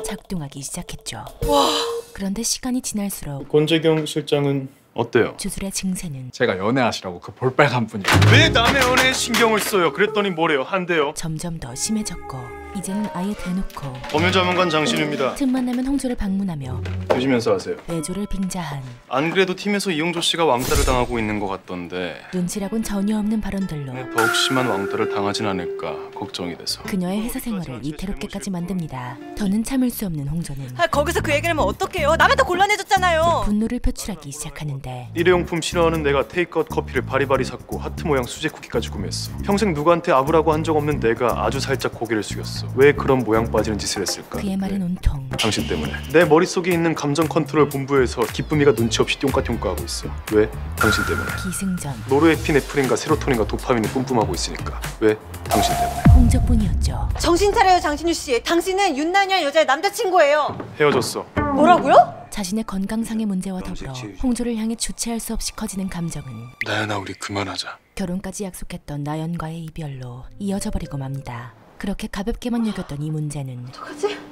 작동하기 시작했죠. 와. 그런데 시간이 지날수록 권재경 실장은 어때요? 주술의 증세는 제가 연애하시라고 그 볼빨간 분이 왜 남의 연애에 신경을 써요? 그랬더니 뭐래요? 한대요. 점점 더 심해졌고 이제는 아예 대놓고 법률 전문관 장신우입니다. 틈만 나면 홍조를 방문하며 조심해서 하세요. 외조를 빙자한 안 그래도 팀에서 이용조 씨가 왕따를 당하고 있는 것 같던데 눈치라곤 전혀 없는 발언들로 더욱 심한 왕따를 당하진 않을까 걱정이 돼서 그녀의 회사 생활을 위태롭게까지 만듭니다. 더는 참을 수 없는 홍조는 거기서 그 얘기를 하면 어떡해요? 남의 더 곤란해졌잖아요. 분노를 표출하기 시작하는데 일회용품 싫어하는 내가 테이크아웃 커피를 바리바리 샀고 하트 모양 수제 쿠키까지 구매했어. 평생 누구한테 아부라고 한 적 없는 내가 아주 살짝 고개를 숙였어. 왜 그런 모양 빠지는 짓을 했을까? 그의 말은 온통 당신 때문에. 내 머릿속에 있는 감정 컨트롤 본부에서 기쁨이가 눈치 없이 똥까똥까하고 있어. 왜? 당신 때문에. 기승전 노르에피네프린과 세로토닌과 도파민이 뿜뿜하고 있으니까. 왜? 당신 때문에. 홍조뿐이었죠. 정신 차려요, 장신우 씨. 당신은 윤난이란 여자의 남자친구예요. 헤어졌어. 뭐라고요? 자신의 건강상의 문제와 더불어 홍조를 향해 주체할 수 없이 커지는 감정은 나연아, 우리 그만하자. 결혼까지 약속했던 나연과의 이별로 이어져 버리고 맙니다. 그렇게 가볍게만 여겼던 이 문제는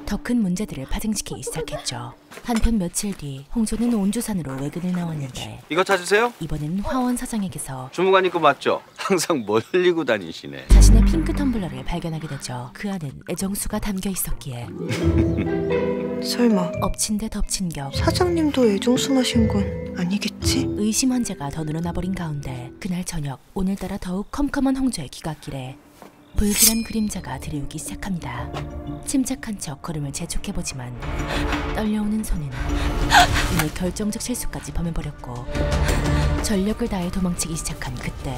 더 큰 문제들을 파생시키기 시작했죠. 한편 며칠 뒤 홍조는 온주산으로 외근을 나왔는데 이거 찾으세요? 이번엔 화원 사장에게서 주무관님 거 맞죠? 항상 뭘 흘리고 다니시네. 자신의 핑크 텀블러를 발견하게 되죠. 그 안엔 애정수가 담겨 있었기에 설마 엎친 데 덮친 격 사장님도 애정수 마신 건 아니겠지? 의심 환자가 더 늘어나버린 가운데 그날 저녁 오늘따라 더욱 컴컴한 홍조의 귀갓길에 불길한 그림자가 들이오기 시작합니다. 침착한 척 걸음을 재촉해보지만 떨려오는 손은 이내 결정적 실수까지 범해버렸고 전력을 다해 도망치기 시작한 그때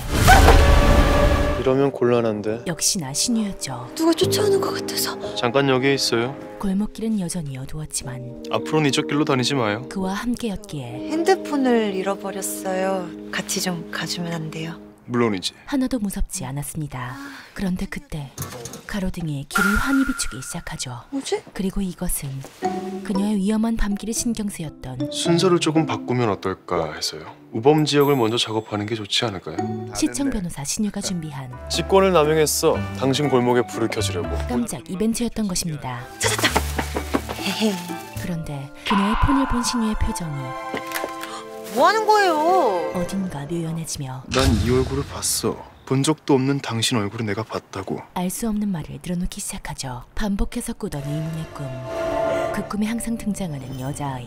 이러면 곤란한데. 역시나 신유였죠. 누가 쫓아오는 것 같아서. 잠깐 여기에 있어요. 골목길은 여전히 어두웠지만 앞으로는 이쪽 길로 다니지 마요. 그와 함께였기에 핸드폰을 잃어버렸어요. 같이 좀 가주면 안 돼요? 물론이지. 하나도 무섭지 않았습니다. 그런데 그때 가로등에 길을 환히 비추기 시작하죠. 뭐지? 그리고 이것은 그녀의 위험한 밤길이 신경 쓰였던 순서를 조금 바꾸면 어떨까 해서요. 우범 지역을 먼저 작업하는 게 좋지 않을까요? 시청 변호사 신유가 준비한 직권을 남용했어. 당신 골목에 불을 켜주려고. 깜짝 이벤트였던 것입니다. 찾았다. 그런데 그녀의 폰을 본 신유의 표정이 뭐 하는 거예요? 어딘가 묘연해지며 난 이 얼굴을 봤어. 본 적도 없는 당신 얼굴을 내가 봤다고. 알 수 없는 말을 늘어놓기 시작하죠. 반복해서 꾸던 의문의 꿈. 그 꿈에 항상 등장하는 여자아이.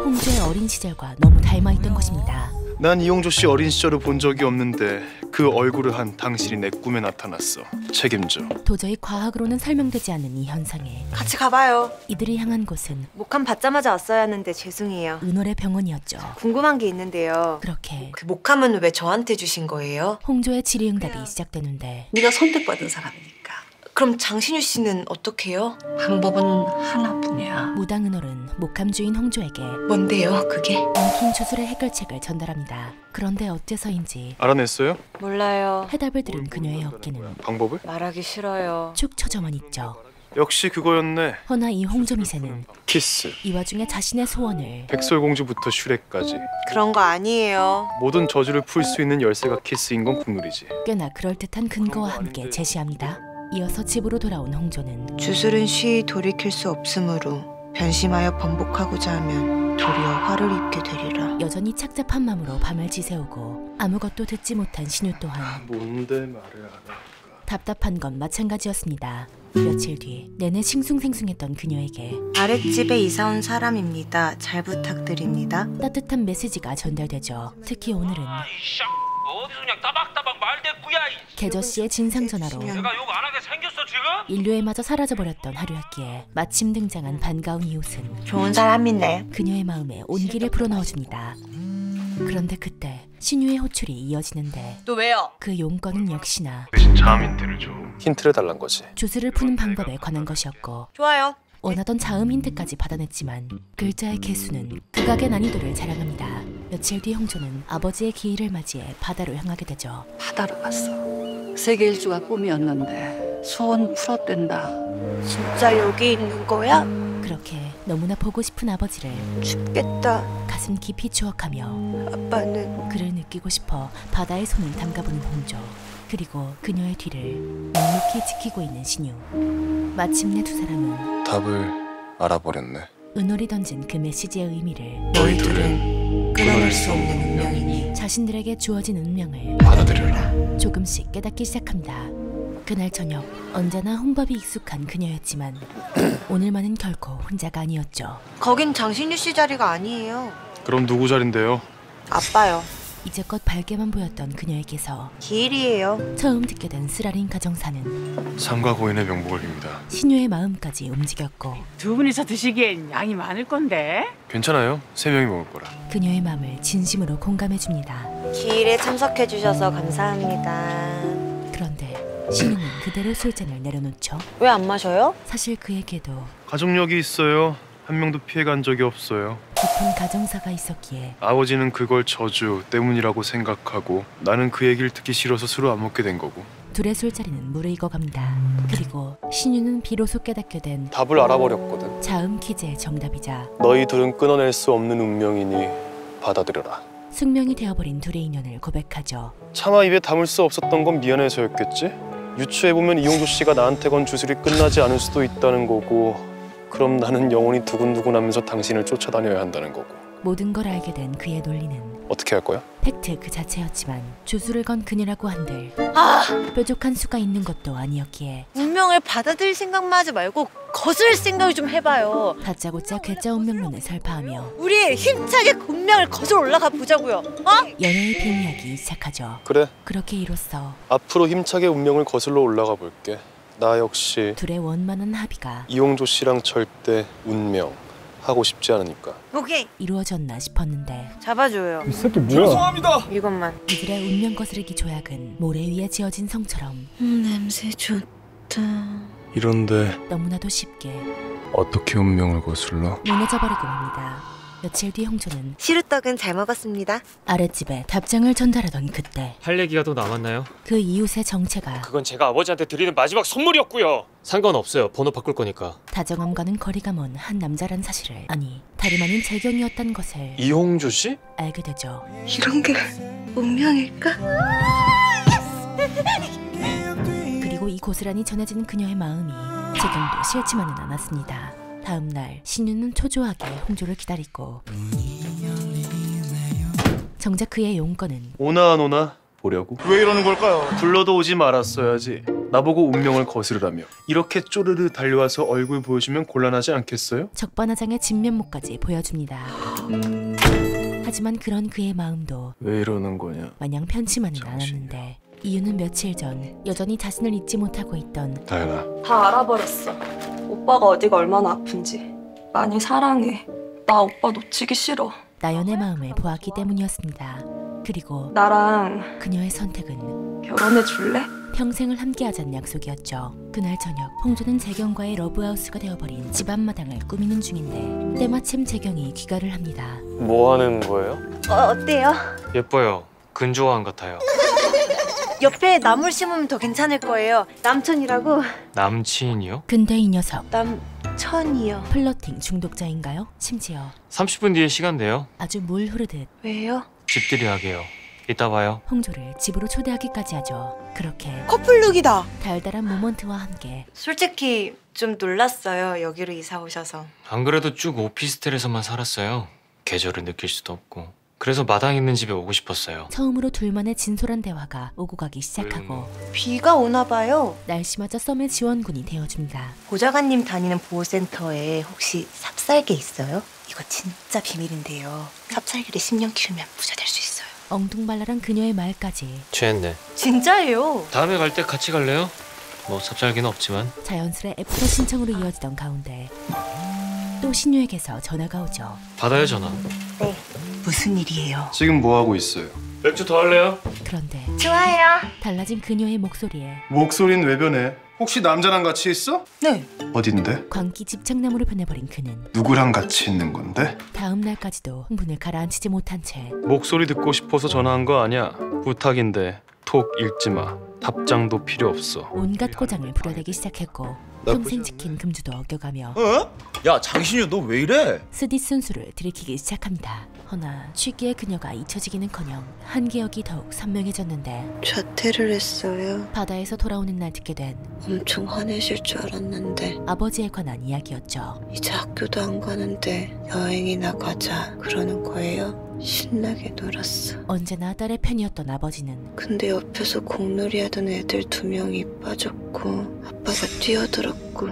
홍조의 어린 시절과 너무 닮아있던 것입니다. 난 이용조 씨 어린 시절을 본 적이 없는데 그 얼굴을 한 당신이 내 꿈에 나타났어. 책임져. 도저히 과학으로는 설명되지 않는 이 현상에 같이 가봐요. 이들이 향한 곳은 목함 받자마자 왔어야 하는데 죄송해요. 은월의 병원이었죠. 궁금한 게 있는데요. 그렇게 그 목함은 왜 저한테 주신 거예요? 홍조의 질의응답이 시작되는데 네가 선택받은 사람이니까. 그럼 장신유 씨는 어떻게 해요? 방법은 하나뿐이야. 무당 은월은 목함 주인 홍조에게 뭔데요, 그게? 엉킨 주술의 해결책을 전달합니다. 그런데 어째서인지 알아냈어요? 몰라요. 해답을 들은 그녀의 어깨는 방법을? 말하기 싫어요. 축 처져만 있죠. 역시 그거였네. 허나 이 홍조 미세는 키스. 이 와중에 자신의 소원을 백설공주부터 슈렉까지 그런 거 아니에요. 모든 저주를 풀 수 있는 열쇠가 키스인 건 국룰이지. 꽤나 그럴듯한 근거와 함께 제시합니다. 이어서 집으로 돌아온 홍조는 주술은 쉬이 돌이킬 수 없으므로 변심하여 번복하고자 하면 도리어 화를 입게 되리라. 여전히 착잡한 마음으로 밤을 지새우고 아무것도 듣지 못한 신유 또한 뭔데 말을 안 할까? 답답한 건 마찬가지였습니다. 며칠 뒤 내내 싱숭생숭했던 그녀에게 아랫집에 이사온 사람입니다. 잘 부탁드립니다. 따뜻한 메시지가 전달되죠. 특히 오늘은 어디서 그냥 따박따박 말대꾸야. 계저씨의 진상전화로 내가 욕 안 하게 생겼어 지금? 인류에마저 사라져버렸던 하루였기에 마침 등장한 반가운 이웃은 좋은 사람이네. 그녀의 마음에 온기를 불어넣어줍니다. 그런데 그때 신유의 호출이 이어지는데 또 왜요? 그 용건은 역시나 대신 자음 힌트를 줘. 힌트를 달란 거지. 주술을 푸는 방법에 관한 것이었고 좋아요. 원하던 자음 힌트까지 받아냈지만 글자의 개수는 극악의 난이도를 자랑합니다. 며칠 뒤 홍조는 아버지의 기일을 맞이해 바다로 향하게 되죠. 바다로 갔어. 세계 일주가 꿈이었는데 소원 풀었댄다. 진짜 여기 있는 거야? 그렇게 너무나 보고 싶은 아버지를 춥겠다. 가슴 깊이 추억하며 아빠는 그를 느끼고 싶어 바다에 손을 담가보는 홍조. 그리고 그녀의 뒤를 묵묵히 지키고 있는 신유. 마침내 두 사람은 답을 알아버렸네. 은월이 던진 그 메시지의 의미를 너희 둘은 끊어낼 수 없는 운명이니 자신들에게 주어진 운명을 받아들여라. 조금씩 깨닫기 시작합니다. 그날 저녁 언제나 혼밥이 익숙한 그녀였지만 오늘만은 결코 혼자가 아니었죠. 거긴 장신유 씨 자리가 아니에요. 그럼 누구 자리인데요? 아빠요. 이제껏 밝게만 보였던 그녀에게서 기일이에요. 처음 듣게 된 쓰라린 가정사는 상과 고인의 명복을 빕니다. 신유의 마음까지 움직였고 두 분이서 드시기엔 양이 많을 건데. 괜찮아요. 3명이 먹을 거라. 그녀의 마음을 진심으로 공감해줍니다. 기일에 참석해주셔서 감사합니다. 그런데 신유는 그대로 술잔을 내려놓죠. 왜 안 마셔요? 사실 그에게도 가족력이 있어요. 한 명도 피해간 적이 없어요. 깊은 가정사가 있었기에 아버지는 그걸 저주 때문이라고 생각하고 나는 그 얘기를 듣기 싫어서 술을 안 먹게 된 거고. 둘의 술자리는 무르익어갑니다. 그리고 신유는 비로소 깨닫게 된 답을 알아버렸거든. 자음 퀴즈의 정답이자 너희 둘은 끊어낼 수 없는 운명이니 받아들여라. 숙명이 되어버린 둘의 인연을 고백하죠. 차마 입에 담을 수 없었던 건 미안해서였겠지? 유추해보면 이용조 씨가 나한테 건 주술이 끝나지 않을 수도 있다는 거고, 그럼 나는 영원히 두근두근하면서 당신을 쫓아다녀야 한다는 거고. 모든 걸 알게 된 그의 논리는 어떻게 할 거야? 팩트 그 자체였지만 주술을 건 그녀라고 한들 뾰족한 수가 있는 것도 아니었기에 운명을 받아들일 생각만 하지 말고 거스를 생각을 좀 해봐요. 다짜고짜 괴짜 운명론을 설파하며 우리 힘차게 운명을 거슬러 올라가 보자고요. 연애의 빙의하기 시작하죠. 그래. 그렇게 이로써 앞으로 힘차게 운명을 거슬러 올라가 볼게. 나 역시 둘의 원만한 합의가 이용조 씨랑 절대 운명 하고 싶지 않으니까. 오케이. 이루어졌나 싶었는데 잡아줘요. 이 새끼 뭐야? 죄송합니다. 이것만. 이들의 운명 거스르기 조약은 모래 위에 지어진 성처럼 냄새 좋다. 이런데 너무나도 쉽게 어떻게 운명을 거슬러? 무너져버리고 맙니다. 며칠 뒤 홍조는 시루떡은 잘 먹었습니다. 아랫집에 답장을 전달하던 그때 할 얘기가 더 남았나요? 그 이웃의 정체가 그건 제가 아버지한테 드리는 마지막 선물이었고요. 상관없어요. 번호 바꿀 거니까. 다정함과는 거리가 먼 한 남자란 사실을, 아니 다름 아닌 재경이었단 것을 이홍조 씨? 알게 되죠. 이런 게 운명일까? 그리고 이 고스란히 전해진 그녀의 마음이 재경도 싫지만은 않았습니다. 다음 날 신유는 초조하게 홍조를 기다리고 정작 그의 용건은 오나 안 오나 보려고. 왜 이러는 걸까요? 불러도 오지 말았어야지. 나보고 운명을 거스르라며. 이렇게 쪼르르 달려와서 얼굴 보여주면 곤란하지 않겠어요? 적반하장의 진면목까지 보여줍니다. 하지만 그런 그의 마음도 왜 이러는 거냐? 마냥 편치만은 않았는데 이유는 며칠 전 여전히 자신을 잊지 못하고 있던 다현아. 다 알아버렸어. 오빠가 어디가 얼마나 아픈지. 많이 사랑해. 나 오빠 놓치기 싫어. 나연의 마음을 보았기 때문이었습니다. 그리고 나랑 그녀의 선택은 결혼해 줄래? 평생을 함께하자는 약속이었죠. 그날 저녁 홍조는 재경과의 러브하우스가 되어버린 집 앞마당을 꾸미는 중인데 때마침 재경이 귀가를 합니다. 뭐 하는 거예요? 어때요? 예뻐요. 근조화한 같아요. 옆에 나물 심으면 더 괜찮을 거예요. 남천이라고. 남친이요? 근데 이 녀석 남천이요. 플러팅 중독자인가요? 심지어 30분 뒤에 시간 돼요. 아주 물 흐르듯 왜요? 집들이 하게요. 이따 봐요. 홍조를 집으로 초대하기까지 하죠. 그렇게 커플룩이다. 달달한 모먼트와 함께 솔직히 좀 놀랐어요. 여기로 이사 오셔서. 안 그래도 쭉 오피스텔에서만 살았어요. 계절을 느낄 수도 없고. 그래서 마당 있는 집에 오고 싶었어요. 처음으로 둘만의 진솔한 대화가 오고 가기 시작하고 비가 오나 봐요. 날씨마저 썸의 지원군이 되어줍니다. 보좌관님 다니는 보호센터에 혹시 삽살개 있어요? 이거 진짜 비밀인데요. 삽살개를 10년 키우면 부자 될 수 있어요. 엉뚱발랄한 그녀의 말까지 취했네. 진짜예요. 다음에 갈 때 같이 갈래요? 뭐 삽살개는 없지만. 자연스레 애프터 신청으로 이어지던 가운데 또 신유에게서 전화가 오죠. 받아요 전화. 네. 무슨 일이에요? 지금 뭐 하고 있어요? 맥주 더 할래요? 그런데 좋아요. 달라진 그녀의 목소리에 목소리는 왜 변해? 혹시 남자랑 같이 있어? 네. 어딘데? 광기 집착남으로 변해버린 그는 누구랑 같이 있는 건데? 다음 날까지도 흥분을 가라앉히지 못한 채 목소리 듣고 싶어서 전화한 거 아니야. 부탁인데 톡 읽지 마. 답장도 필요 없어. 온갖 고장을 부려대기 시작했고 평생 지킨 금주도 어겨가며 어? 야 장신유 너 왜 이래? 스디 순수를 들이키기 시작합니다. 허나 취기에 그녀가 잊혀지기는커녕 한 기억이 더욱 선명해졌는데 자퇴를 했어요. 바다에서 돌아오는 날 듣게 된 엄청 화내실 줄 알았는데 아버지에 관한 이야기였죠. 이제 학교도 안 가는데 여행이나 가자 그러는 거예요. 신나게 놀았어. 언제나 딸의 편이었던 아버지는 근데 옆에서 공놀이 하던 애들 2명이 빠졌고 아빠가 뛰어들었고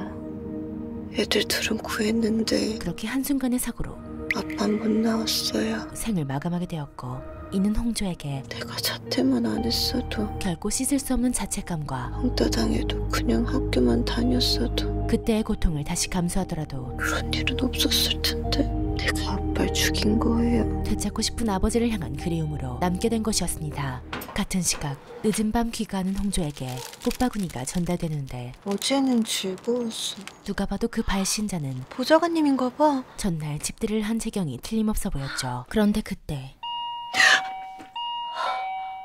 애들 둘은 구했는데 그렇게 한순간의 사고로 아빠는 못 나왔어요. 생을 마감하게 되었고 이는 홍조에게 내가 자퇴만 안 했어도 결코 씻을 수 없는 자책감과 왕따 당해도 그냥 학교만 다녔어도 그때의 고통을 다시 감수하더라도 그런 일은 없었을 텐데 내가 아빠를 죽인 거예요. 되찾고 싶은 아버지를 향한 그리움으로 남게 된 것이었습니다. 같은 시각 늦은 밤 귀가하는 홍조에게 꽃바구니가 전달되는데 어제는 즐거웠어. 누가 봐도 그 발신자는 보좌관님인가 봐. 전날 집들이를 한 재경이 틀림없어 보였죠. 그런데 그때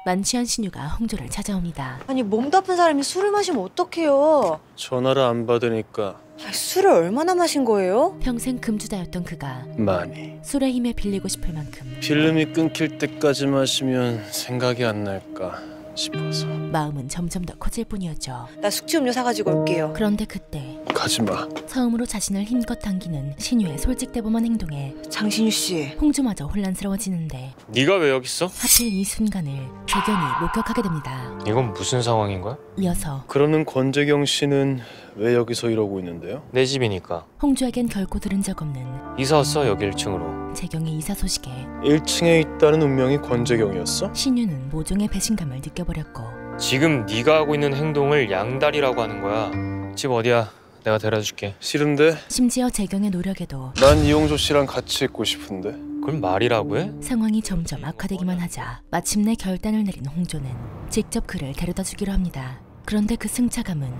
만취한 신유가 홍조를 찾아옵니다. 아니 몸도 아픈 사람이 술을 마시면 어떡해요? 전화를 안 받으니까. 술을 얼마나 마신 거예요? 평생 금주자였던 그가 많이. 술의 힘에 빌리고 싶을 만큼 필름이 끊길 때까지 마시면 생각이 안 날까 싶어서. 마음은 점점 더 커질 뿐이었죠. 나 숙취 음료 사가지고 올게요. 그런데 그때 가지마. 처음으로 자신을 힘껏 당기는 신유의 솔직대범한 행동에 장신유 씨, 홍조마저 혼란스러워지는데 네가 왜 여기 있어? 하필 이 순간을 재경이 목격하게 됩니다. 이건 무슨 상황인 거야? 이어서 그러는 권재경 씨는 왜 여기서 이러고 있는데요? 내 집이니까. 홍조에겐 결코 들은 적 없는 이사 왔어 여기 1층으로. 재경의 이사 소식에 1층에 있다는 운명이 권재경이었어? 신유는 모종의 배신감을 느껴버렸고 지금 네가 하고 있는 행동을 양다리라고 하는 거야. 집 어디야? 내가 데려줄게. 싫은데? 심지어 재경의 노력에도 난 이용조 씨랑 같이 있고 싶은데. 그걸 말이라고 해? 상황이 점점 악화되기만 하자 마침내 결단을 내린 홍조는 직접 그를 데려다 주기로 합니다. 그런데 그 승차감은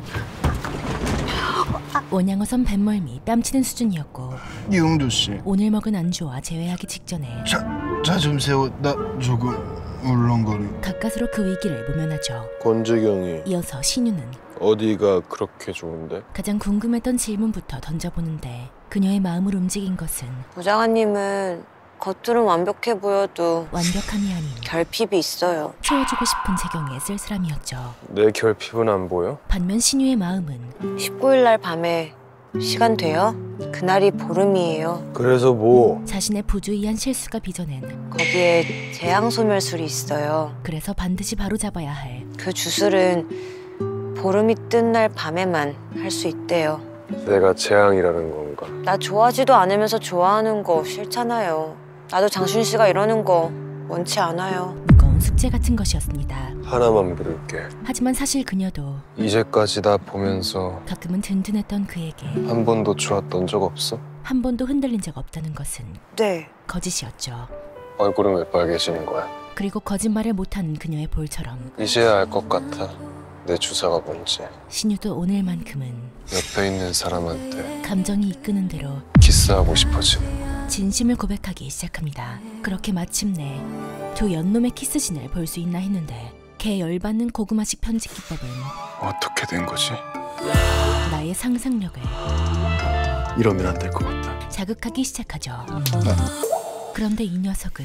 원양어선 뱃멀미 뺨치는 수준이었고 이용조 씨, 오늘 먹은 안주와 제외하기 직전에 자 좀 세워. 나 조금 울렁거리. 가까스로 그 위기를 모면하죠. 권재경이 이어서 신유는 어디가 그렇게 좋은데? 가장 궁금했던 질문부터 던져보는데 그녀의 마음을 움직인 것은 보좌관님은 겉으로는 완벽해 보여도 완벽함이 아닌 결핍이 있어요. 채워주고 싶은 재경의 쓸쓸함이었죠. 내 결핍은 안 보여? 반면 신유의 마음은 19일 날 밤에 시간 돼요? 그날이 보름이에요. 그래서 뭐? 자신의 부주의한 실수가 빚어낸 거기에 재앙소멸술이 있어요. 그래서 반드시 바로잡아야 할 그 주술은 보름이 뜬 날 밤에만 할 수 있대요. 내가 재앙이라는 건가? 나 좋아하지도 않으면서 좋아하는 거 싫잖아요. 나도 장신 씨가 이러는 거 원치 않아요. 무거운 숙제 같은 것이었습니다. 하나만 물을게. 하지만 사실 그녀도 이제까지 나 보면서 가끔은 든든했던 그에게 한 번도 좋았던 적 없어? 한 번도 흔들린 적 없다는 것은 네. 거짓이었죠. 얼굴은 왜 빨개지는 거야? 그리고 거짓말을 못하는 그녀의 볼처럼 이제야 알 것 같아. 내 주사가 뭔지. 신유도 오늘만큼은 옆에 있는 사람한테 감정이 이끄는 대로 키스하고 싶어지는. 진심을 고백하기 시작합니다. 그렇게 마침내 두 연놈의 키스신을 볼 수 있나 했는데 걔 열받는 고구마식 편집 기법은 어떻게 된 거지? 나의 상상력을 이러면 안 될 것 같다. 자극하기 시작하죠. 그런데 이 녀석은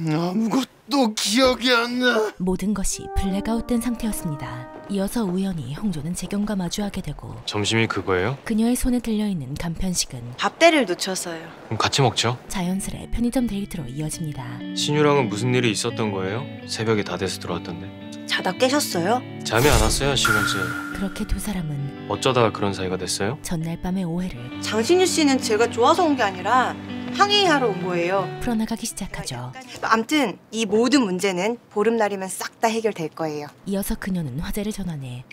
아무것도 기억이 안 나. 모든 것이 블랙아웃된 상태였습니다. 이어서 우연히 홍조는 재경과 마주하게 되고 점심이 그거예요? 그녀의 손에 들려있는 간편식은 밥대를 놓쳤어요. 그럼 같이 먹죠. 자연스레 편의점 데이트로 이어집니다. 신유랑은 무슨 일이 있었던 거예요? 새벽에 다 돼서 들어왔던데. 자다 깨셨어요? 잠이 안 왔어요 시간째. 그렇게 두 사람은 어쩌다가 그런 사이가 됐어요? 전날 밤의 오해를 장신유 씨는 제가 좋아서 온 게 아니라 항의하러 온 거예요. 풀어나가기 시작하죠. 암튼 이 모든 문제는 보름날이면 싹 다 해결될 거예요. 이어서 그녀는 화제를 전환해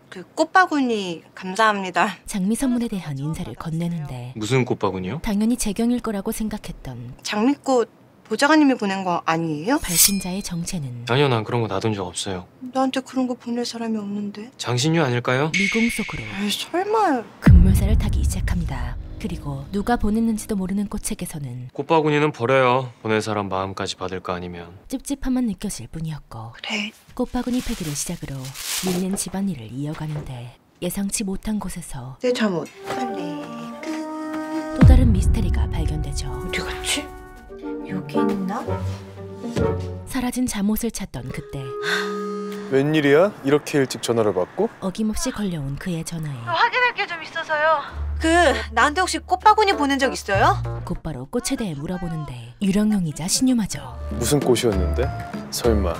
그 꽃바구니 감사합니다. 장미 선물에 대한 인사를 건네는데 무슨 꽃바구니요? 당연히 재경일 거라고 생각했던 장미꽃 보좌관님이 보낸 거 아니에요? 발신자의 정체는 아니요 난 그런 거 놔둔 적 없어요. 나한테 그런 거 보낼 사람이 없는데. 장신유 아닐까요? 미공 속으로 설마요. 급물살을 타기 시작합니다. 그리고 누가 보냈는지도 모르는 꽃책에서는 꽃바구니는 버려요. 보낼 사람 마음까지 받을 거 아니면. 찝찝함만 느껴질 뿐이었고 그래. 꽃바구니 패기를 시작으로 밀린 집안일을 이어가는데 예상치 못한 곳에서 내 잠옷 빨래 또 다른 미스테리가 발견되죠. 어디 갔지? 여기 있나? 사라진 잠옷을 찾던 그때 웬일이야? 이렇게 일찍 전화를 받고? 어김없이 걸려온 그의 전화에 확인할 게 좀 있어서요. 나한테 혹시 꽃바구니 보낸 적 있어요? 곧바로 꽃에 대해 물어보는데 유령용이자 신유마저 무슨 꽃이었는데? 설마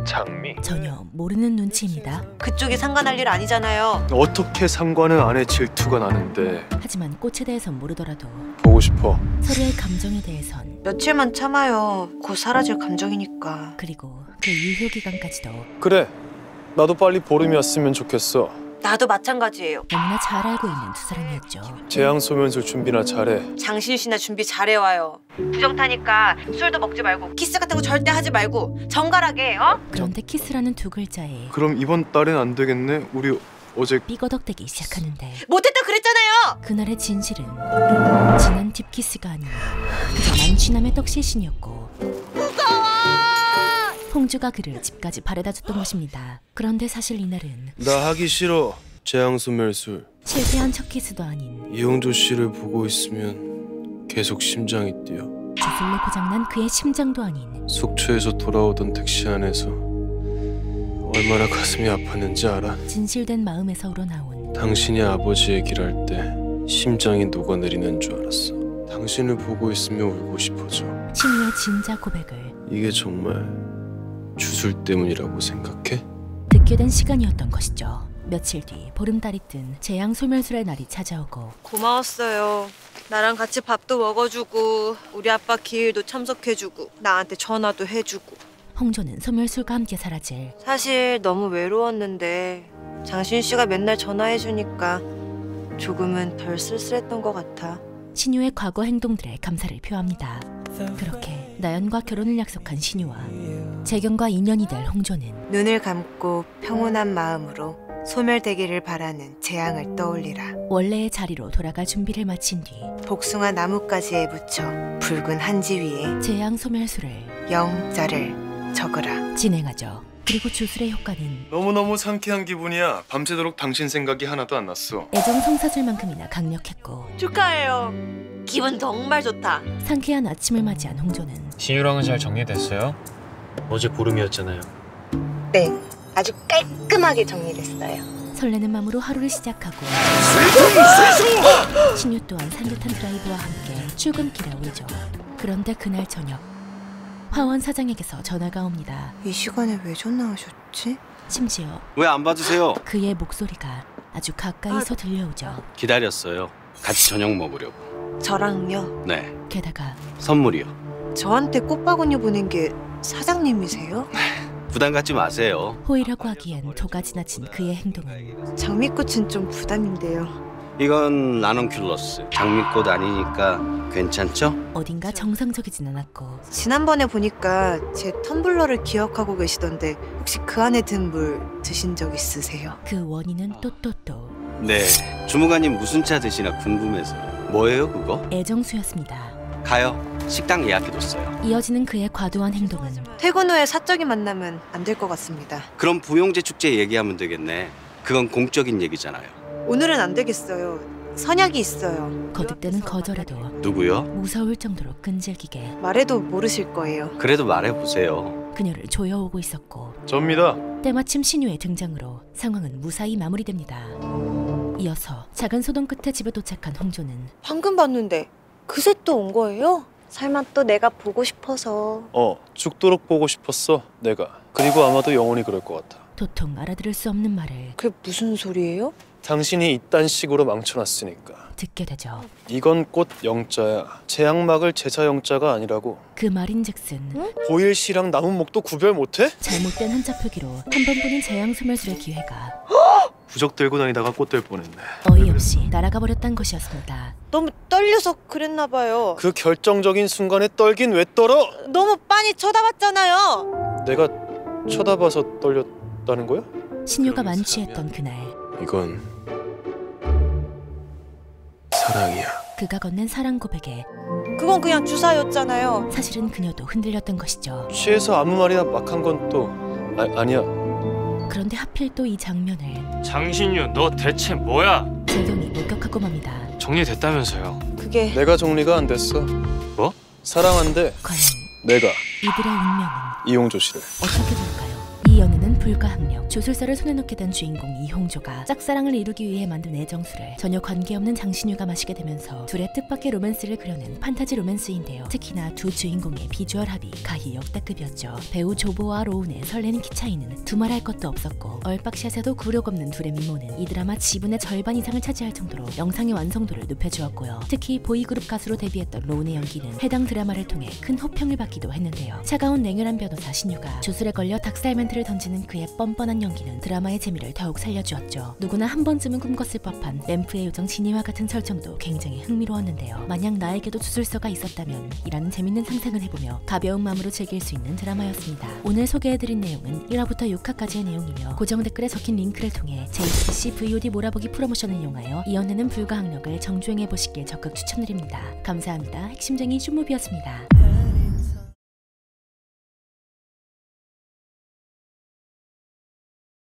장미? 전혀 모르는 눈치입니다. 그쪽이 상관할 일 아니잖아요. 어떻게 상관을 안 해? 질투가 나는데. 하지만 꽃에 대해선 모르더라도 보고 싶어. 서로의 감정에 대해선 며칠만 참아요. 곧 사라질 감정이니까. 그리고 그 유효 기간까지도 그래, 나도 빨리 보름이었으면 좋겠어. 나도 마찬가지예요. 너무나 잘 알고 있는 두 사람이었죠. 재앙소면술 준비나 잘해. 장신 씨나 준비 잘해와요. 부정타니까 술도 먹지 말고 키스 같은 거 절대 하지 말고 정갈하게 그런데 키스라는 두 글자에 그럼 이번 달엔 안 되겠네. 우리 어제 삐거덕대기 시작하는데 못했다 그랬잖아요. 그날의 진실은 진한 딥키스가 아닌 그저 만취남의 떡실신이었고 홍주가 그를 집까지 바래다줬던 것입니다. 그런데 사실 이날은 나 하기 싫어. 재앙소멸술. 실패한 첫 키스도 아닌 이용조 씨를 보고 있으면 계속 심장이 뛰어. 주술로 고장난 그의 심장도 아닌 속초에서 돌아오던 택시 안에서 얼마나 가슴이 아팠는지 알아? 진실된 마음에서 우러나온 당신이 아버지 얘기를 할 때 심장이 녹아내리는 줄 알았어. 당신을 보고 있으면 울고 싶어져. 신유의 진짜 고백을 이게 정말 주술 때문이라고 생각해? 듣게 된 시간이었던 것이죠. 며칠 뒤 보름달이 뜬 재앙소멸술의 날이 찾아오고 고마웠어요. 나랑 같이 밥도 먹어주고 우리 아빠 기일도 참석해주고 나한테 전화도 해주고. 홍조는 소멸술과 함께 사라질 사실 너무 외로웠는데 장신 씨가 맨날 전화해주니까 조금은 덜 쓸쓸했던 것 같아. 신유의 과거 행동들에 감사를 표합니다. 그렇게 나연과 결혼을 약속한 신유와 재경과 인연이 될 홍조는 눈을 감고 평온한 마음으로 소멸되기를 바라는 재앙을 떠올리라. 원래의 자리로 돌아갈 준비를 마친 뒤 복숭아 나뭇가지에 붙여 붉은 한지 위에 재앙 소멸술을 영자를 적으라. 진행하죠. 그리고 주술의 효과는 너무너무 상쾌한 기분이야. 밤새도록 당신 생각이 하나도 안 났어. 애정 성사줄만큼이나 강력했고 축하해요. 기분 정말 좋다. 상쾌한 아침을 맞이한 홍조는 신유랑은 잘 정리됐어요? 어제 보름이었잖아요. 네, 아주 깔끔하게 정리됐어요. 설레는 마음으로 하루를 시작하고 신유 또한 산뜻한 드라이브와 함께 출근길에 오르죠. 그런데 그날 저녁 화원 사장에게서 전화가 옵니다. 이 시간에 왜 전화하셨지? 심지어 왜 안 받으세요? 그의 목소리가 아주 가까이서 들려오죠. 기다렸어요. 같이 저녁 먹으려고. 저랑요? 네. 게다가 선물이요. 저한테 꽃바구니 보낸 게 사장님이세요? 부담 갖지 마세요. 호의라고 하기엔 도가 지나친 그의 행동은 장미꽃은 좀 부담인데요. 이건 라넌큘러스. 장미꽃 아니니까 괜찮죠? 어딘가 정상적이진 않았고 지난번에 보니까 제 텀블러를 기억하고 계시던데 혹시 그 안에 든 물 드신 적 있으세요? 그 원인은 또 네. 주무관님 무슨 차 드시나 궁금해서. 뭐예요 그거? 애정수였습니다. 가요. 식당 예약해뒀어요. 이어지는 그의 과도한 행동은 퇴근 후에 사적인 만남은 안 될 것 같습니다. 그럼 부용제 축제 얘기하면 되겠네. 그건 공적인 얘기잖아요. 오늘은 안 되겠어요. 선약이 있어요. 거듭되는 거절에도 누구요? 무서울 정도로 끈질기게 말해도 모르실 거예요. 그래도 말해보세요. 그녀를 조여오고 있었고 접니다. 때마침 신유의 등장으로 상황은 무사히 마무리됩니다. 이어서 작은 소동 끝에 집에 도착한 홍조는 방금 봤는데 그새 또 온 거예요? 설마 또 내가 보고 싶어서. 죽도록 보고 싶었어 내가. 그리고 아마도 영원히 그럴 것 같아. 도통 알아들을 수 없는 말을 그게 무슨 소리예요? 당신이 이딴 식으로 망쳐놨으니까. 듣게 되죠. 이건 꽃 영자야. 재앙막을 제자 영자가 아니라고. 그 말인즉슨 보일시랑 나무목도 구별 못해? 잘못된 한자 표기로 한 번뿐인 재앙소멸술의 기회가 부적 들고 다니다가 꽃 될 뻔했네. 어이없이 날아가 버렸단 것이었습니다. 너무 떨려서 그랬나 봐요. 그 결정적인 순간에 떨긴 왜 떨어? 너무 빤히 쳐다봤잖아요. 내가 쳐다봐서 떨렸다는 거야? 신유가 만취했던 그날 이건 사랑이야. 그가 건넨 사랑 고백에 그건 그냥 주사였잖아요. 사실은 그녀도 흔들렸던 것이죠. 취해서 아무 말이나 막 한 건 또 아니야. 그런데 하필 또 이 장면을 장신유 너 대체 뭐야? 재경이 목격하고 맙니다. 정리됐다면서요. 그게 내가 정리가 안 됐어. 뭐? 사랑한데 과연 내가 이들의 운명은 이용조 씨를 어떻게 될까요? 이 연애는 불가항력. 조술사를 손에 넣게 된 주인공 이홍조가 짝사랑을 이루기 위해 만든 애정수를 전혀 관계없는 장신유가 마시게 되면서 둘의 뜻밖의 로맨스를 그려낸 판타지 로맨스인데요. 특히나 두 주인공의 비주얼 합이 가히 역대급이었죠. 배우 조보와 로운의 설레는 키 차이는 두말할 것도 없었고 얼박샷에도 굴욕 없는 둘의 미모는 이 드라마 지분의 절반 이상을 차지할 정도로 영상의 완성도를 높여주었고요. 특히 보이그룹 가수로 데뷔했던 로운의 연기는 해당 드라마를 통해 큰 호평을 받기도 했는데요. 차가운 냉혈한 변호사 신유가 주술에 걸려 닭살 멘트를 던지는 그의 뻔뻔한 연기는 드라마의 재미를 더욱 살려주었죠. 누구나 한 번쯤은 꿈꿨을 법한 램프의 요정 지니와 같은 설정도 굉장히 흥미로웠는데요. 만약 나에게도 주술서가 있었다면 이라는 재밌는 상상을 해보며 가벼운 마음으로 즐길 수 있는 드라마였습니다. 오늘 소개해드린 내용은 1화부터 6화까지의 내용이며 고정 댓글에 적힌 링크를 통해 JTBC VOD 몰아보기 프로모션을 이용하여 이 연애는 불가항력을 정주행해보시길 적극 추천드립니다. 감사합니다. 핵심쟁이 슈무비였습니다.